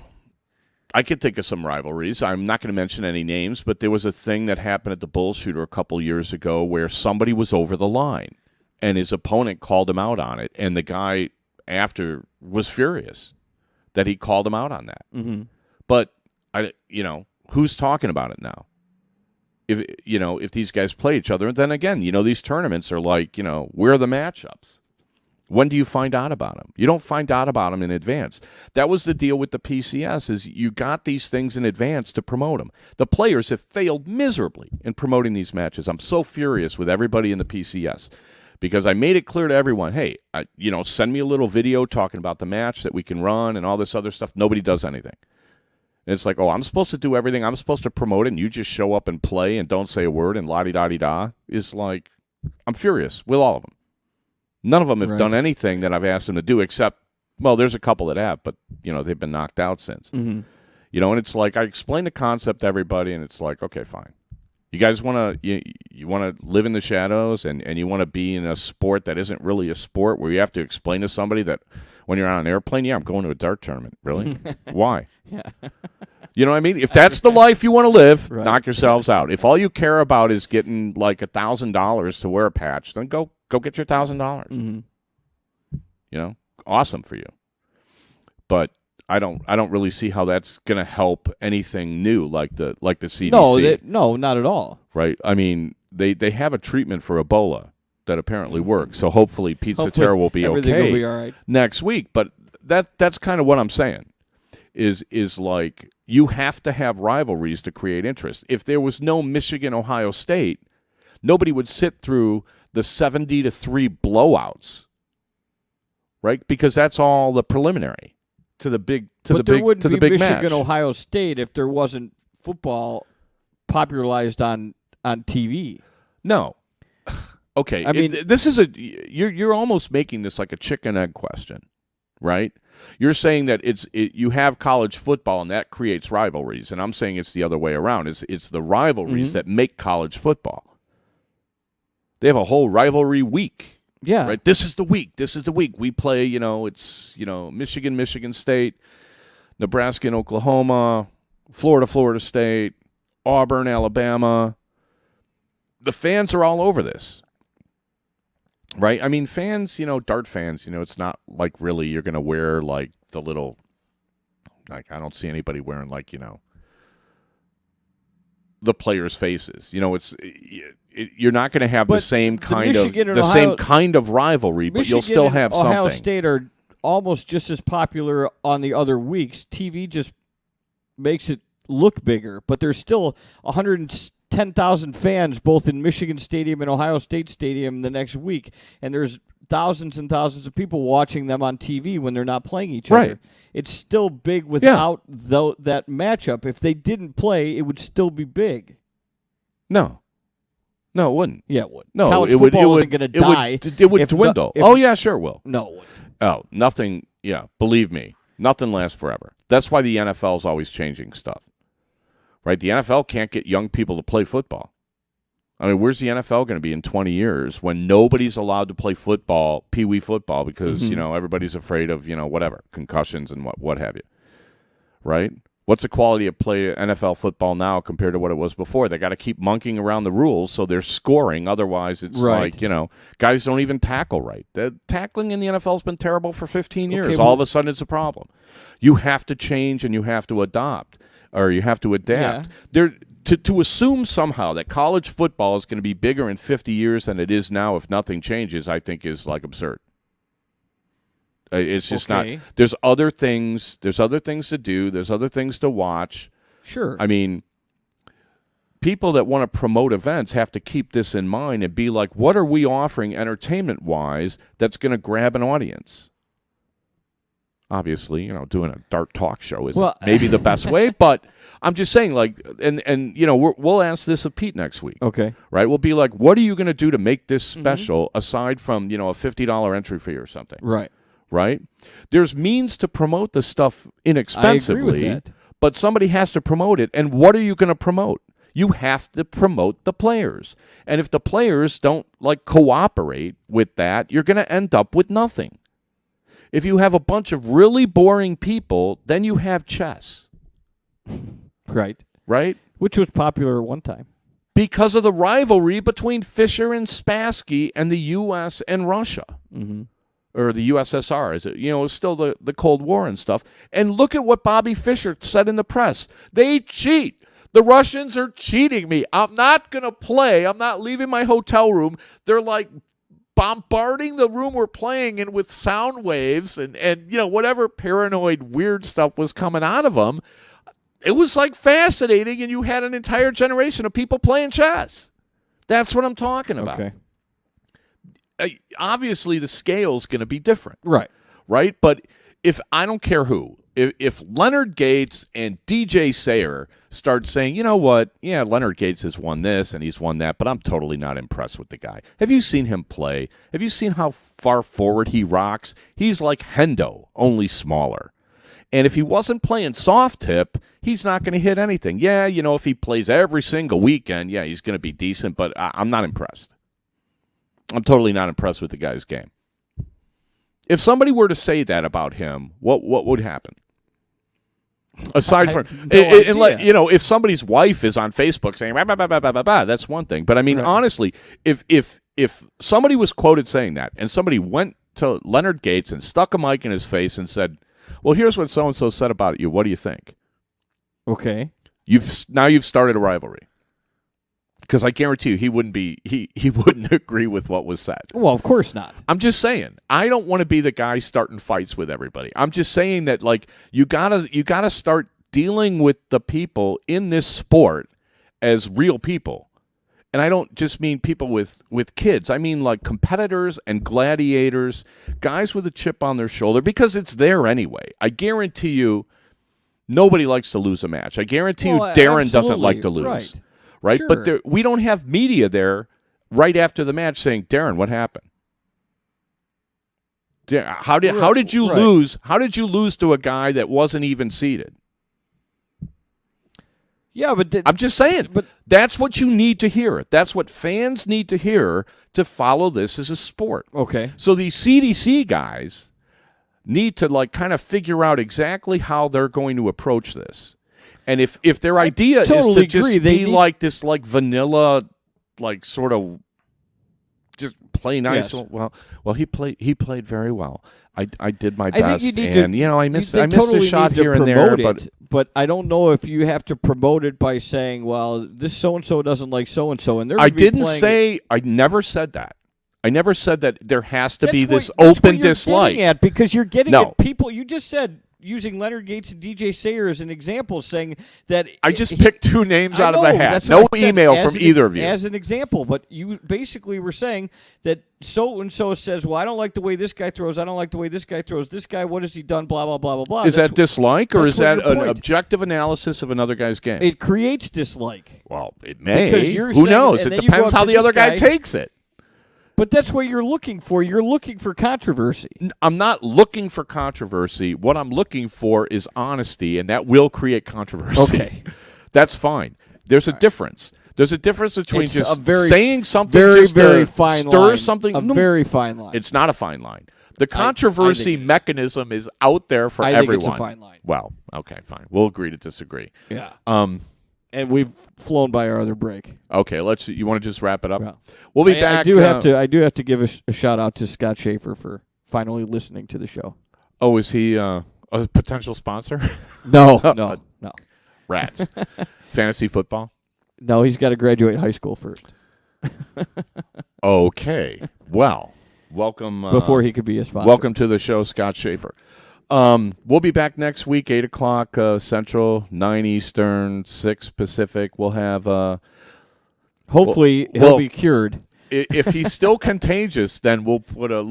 Speaker 1: I could think of some rivalries. I'm not going to mention any names, but there was a thing that happened at the Bullshooter a couple years ago where somebody was over the line, and his opponent called him out on it, and the guy after was furious that he called him out on that.
Speaker 3: Mm-hmm.
Speaker 1: But, who's talking about it now? If these guys play each other, then again, these tournaments are like, where are the matchups? When do you find out about them? You don't find out about them in advance. That was the deal with the PCS, is you got these things in advance to promote them. The players have failed miserably in promoting these matches. I'm so furious with everybody in the PCS because I made it clear to everyone, hey, send me a little video talking about the match that we can run and all this other stuff. Nobody does anything. And it's like, oh, I'm supposed to do everything. I'm supposed to promote it, and you just show up and play and don't say a word and la-di-da-di-da. It's like, I'm furious with all of them. None of them have done anything that I've asked them to do except, well, there's a couple that have, but, they've been knocked out since.
Speaker 3: Mm-hmm.
Speaker 1: And it's like I explain the concept to everybody, and it's like, okay, fine. You guys want to you want to live in the shadows and you want to be in a sport that isn't really a sport where you have to explain to somebody that when you're on an airplane, yeah, I'm going to a dart tournament. Really? Why?
Speaker 3: Yeah.
Speaker 1: You know what I mean? If that's the life you want to live,
Speaker 3: Right.
Speaker 1: knock yourselves out. If all you care about is getting like $1,000 to wear a patch, then go get your $1,000.
Speaker 3: Mm-hmm.
Speaker 1: Awesome for you. But I don't really see how that's going to help anything new like the CDC.
Speaker 3: No, not at all.
Speaker 1: Right? I mean, they have a treatment for Ebola that apparently works. So hopefully Pizza Terra will be
Speaker 3: everything
Speaker 1: okay
Speaker 3: will be all right.
Speaker 1: next week. But that's kind of what I'm saying. Is like you have to have rivalries to create interest. If there was no Michigan-Ohio State, nobody would sit through the 70-3 blowouts. Right? Because that's all the preliminary to the big
Speaker 3: Michigan,
Speaker 1: match.
Speaker 3: Ohio State if there wasn't football popularized on TV.
Speaker 1: No. Okay.
Speaker 3: I mean,
Speaker 1: this is you're almost making this like a chicken egg question, right? You're saying that you have college football and that creates rivalries, and I'm saying it's the other way around. It's the rivalries that make college football. They have a whole rivalry week.
Speaker 3: Yeah.
Speaker 1: Right. This is the week. We play, it's, Michigan State, Nebraska and Oklahoma, Florida State, Auburn, Alabama. The fans are all over this. Right? I mean, fans, dart fans, it's not like really you're going to wear like the little, like I don't see anybody wearing like, the players' faces. You're not going to have the same kind of rivalry, but you'll still have something.
Speaker 3: Ohio State are almost just as popular on the other weeks. TV just makes it look bigger, but there's still 110,000 fans both in Michigan Stadium and Ohio State Stadium the next week, and there's thousands and thousands of people watching them on TV when they're not playing each other. It's still big without that matchup. If they didn't play, it would still be big.
Speaker 1: No, it wouldn't.
Speaker 3: Yeah, it would.
Speaker 1: No,
Speaker 3: college
Speaker 1: it would.
Speaker 3: football isn't going to die.
Speaker 1: It would dwindle. Yeah, sure it will.
Speaker 3: No, it wouldn't.
Speaker 1: Oh, nothing. Yeah, believe me, nothing lasts forever. That's why the NFL is always changing stuff. Right? The NFL can't get young people to play football. I mean, where's the NFL going to be in 20 years when nobody's allowed to play football, peewee football, because everybody's afraid of whatever concussions and what have you. Right? What's the quality of play NFL football now compared to what it was before? They got to keep monkeying around the rules so they're scoring. Otherwise, it's like, guys don't even tackle right. The tackling in the NFL has been terrible for 15 years. All of a sudden, it's a problem. You have to change and you have to adopt, or you have to adapt.
Speaker 3: Yeah.
Speaker 1: To assume somehow that college football is going to be bigger in 50 years than it is now if nothing changes, I think is like absurd. It's just not. There's other things. There's other things to do. There's other things to watch.
Speaker 3: Sure.
Speaker 1: I mean, people that want to promote events have to keep this in mind and be like, what are we offering entertainment-wise that's going to grab an audience? Obviously, doing a dart talk show is maybe the best way, but I'm just saying, like, and we'll ask this of Pete next week.
Speaker 3: Okay.
Speaker 1: Right? We'll be like, what are you going to do to make this special aside from, a $50 entry fee or something?
Speaker 3: Right.
Speaker 1: Right? There's means to promote the stuff inexpensively,
Speaker 3: I agree with that.
Speaker 1: But somebody has to promote it. And what are you going to promote? You have to promote the players. And if the players don't, cooperate with that, you're going to end up with nothing. If you have a bunch of really boring people, then you have chess.
Speaker 3: Right.
Speaker 1: Right?
Speaker 3: Which was popular at one time.
Speaker 1: Because of the rivalry between Fischer and Spassky and the U.S. and Russia.
Speaker 3: Mm-hmm.
Speaker 1: Or the USSR. Is it? It's still the Cold War and stuff. And look at what Bobby Fischer said in the press. They cheat. The Russians are cheating me. I'm not going to play. I'm not leaving my hotel room. They're bombarding the room we're playing in with sound waves and whatever paranoid weird stuff was coming out of them. It was fascinating, and you had an entire generation of people playing chess. That's what I'm talking about.
Speaker 3: Okay.
Speaker 1: Obviously, the scale's going to be different.
Speaker 3: Right.
Speaker 1: Right? But if I don't care who, if Leonard Gates and DJ Sayer start saying, you know what, yeah, Leonard Gates has won this and he's won that, but I'm totally not impressed with the guy. Have you seen him play? Have you seen how far forward he rocks? He's like Hendo, only smaller. And if he wasn't playing soft tip, he's not going to hit anything. Yeah, if he plays every single weekend, yeah, he's going to be decent, but I'm not impressed. I'm totally not impressed with the guy's game. If somebody were to say that about him, what would happen? Aside from, if somebody's wife is on Facebook saying, bah, bah, bah, bah, bah, bah, bah, that's one thing. But I mean, honestly, if somebody was quoted saying that and somebody went to Leonard Gates and stuck a mic in his face and said, well, here's what so-and-so said about you. What do you think?
Speaker 3: Okay.
Speaker 1: You've started a rivalry. Because I guarantee you he wouldn't agree with what was said.
Speaker 3: Well, of course not.
Speaker 1: I'm just saying, I don't want to be the guy starting fights with everybody. I'm just saying that you gotta start dealing with the people in this sport as real people. And I don't just mean people with kids. I mean like competitors and gladiators, guys with a chip on their shoulder, because it's there anyway. I guarantee you nobody likes to lose a match. I guarantee you Darren doesn't like to lose. Right?
Speaker 3: Sure.
Speaker 1: But we don't have media there right after the match saying, Darren, what happened? How did you lose? How did you lose to a guy that wasn't even seated?
Speaker 3: Yeah, but
Speaker 1: I'm just saying. But that's what you need to hear. That's what fans need to hear to follow this as a sport.
Speaker 3: Okay.
Speaker 1: So these CDC guys need to kind of figure out exactly how they're going to approach this. And if their idea is to just be like this vanilla, sort of just play nice,
Speaker 3: yes.
Speaker 1: well he played very well. I did my best,
Speaker 3: and
Speaker 1: I missed a shot here and there,
Speaker 3: but I don't know if you have to promote it by saying, well, this so and so doesn't like so and so, and they're.
Speaker 1: I never said that. I never said that there has to be this open dislike.
Speaker 3: Because you're getting at people. You just said. Using Leonard Gates and DJ Sayer as an example, saying that...
Speaker 1: I just picked two names out of a hat. No email from either of you.
Speaker 3: As an example, but you basically were saying that so-and-so says, well, I don't like the way this guy throws, I don't like the way this guy throws, this guy, what has he done, blah, blah, blah, blah, blah.
Speaker 1: Is that dislike, or is that an objective analysis of another guy's game?
Speaker 3: It creates dislike.
Speaker 1: Well, it may.
Speaker 3: Who
Speaker 1: knows? It depends how the other guy takes it.
Speaker 3: But that's what you're looking for. You're looking for controversy.
Speaker 1: I'm not looking for controversy. What I'm looking for is honesty, and that will create controversy.
Speaker 3: Okay.
Speaker 1: That's fine. There's a difference. There's a difference between saying something
Speaker 3: very fine
Speaker 1: stir
Speaker 3: line.
Speaker 1: something.
Speaker 3: Very fine line.
Speaker 1: It's not a fine line. The controversy mechanism is out there for everyone.
Speaker 3: I think it's a fine line.
Speaker 1: Well, okay, fine. We'll agree to disagree.
Speaker 3: Yeah. And we've flown by our other break.
Speaker 1: Okay, you want to just wrap it up?
Speaker 3: Yeah.
Speaker 1: We'll be back.
Speaker 3: I do have to give a shout out to Scott Schaefer for finally listening to the show.
Speaker 1: Oh, is he a potential sponsor?
Speaker 3: No.
Speaker 1: Rats. Fantasy football?
Speaker 3: No, he's got to graduate high school first.
Speaker 1: Okay. Well, welcome.
Speaker 3: Before he could be a sponsor.
Speaker 1: Welcome to the show, Scott Schaefer. We'll be back next week, 8 o'clock Central, 9 Eastern, 6 Pacific. We'll have...
Speaker 3: Hopefully he'll be cured.
Speaker 1: If he's still contagious, then we'll put a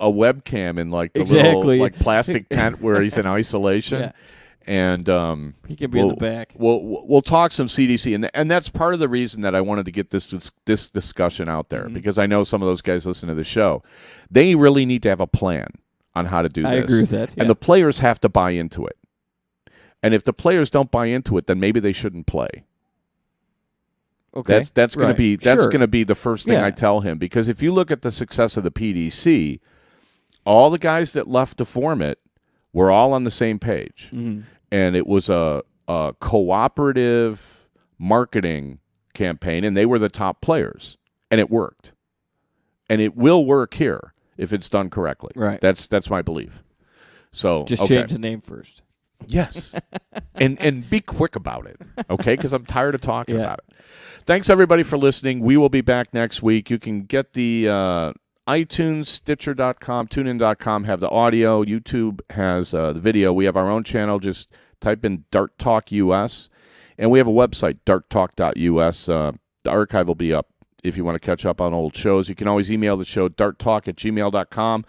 Speaker 1: webcam in the little plastic tent where he's in isolation.
Speaker 3: Yeah.
Speaker 1: And
Speaker 3: he can be in the back.
Speaker 1: We'll talk some CDC, and that's part of the reason that I wanted to get this discussion out there, because I know some of those guys listen to the show. They really need to have a plan on how to do this.
Speaker 3: I agree with that. Yeah.
Speaker 1: And the players have to buy into it. And if the players don't buy into it, then maybe they shouldn't play.
Speaker 3: Okay.
Speaker 1: That's going to be the first thing I tell him, because if you look at the success of the PDC, all the guys that left to form it were all on the same page.
Speaker 3: Mm-hmm.
Speaker 1: And it was a cooperative marketing campaign, and they were the top players, and it worked. And it will work here if it's done correctly.
Speaker 3: Right.
Speaker 1: That's my belief. So
Speaker 3: just change the name first.
Speaker 1: Yes. and be quick about it, okay? Because I'm tired of talking about it. Thanks, everybody, for listening. We will be back next week. You can get the iTunes, Stitcher.com, TuneIn.com have the audio. YouTube has the video. We have our own channel. Just type in Dart Talk US. And we have a website, darttalk.us. The archive will be up if you want to catch up on old shows. You can always email the show, darttalk@gmail.com.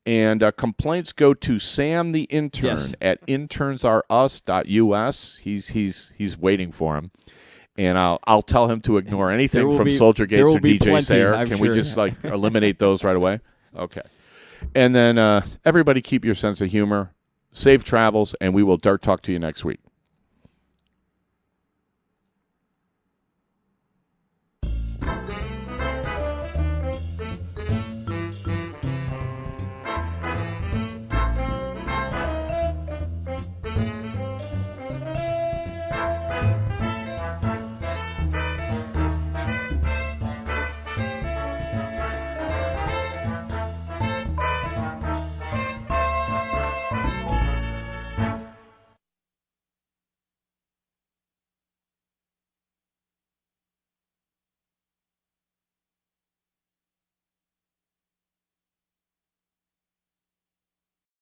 Speaker 1: And complaints go to Sam the intern
Speaker 3: Yes.
Speaker 1: at internsareus.us. He's waiting for him. And I'll tell him to ignore anything from Soldier Gates or DJ
Speaker 3: plenty,
Speaker 1: Sayer.
Speaker 3: I'm
Speaker 1: Can
Speaker 3: sure.
Speaker 1: we just eliminate those right away? Okay. And then everybody keep your sense of humor. Safe travels, and we will dart talk to you next week.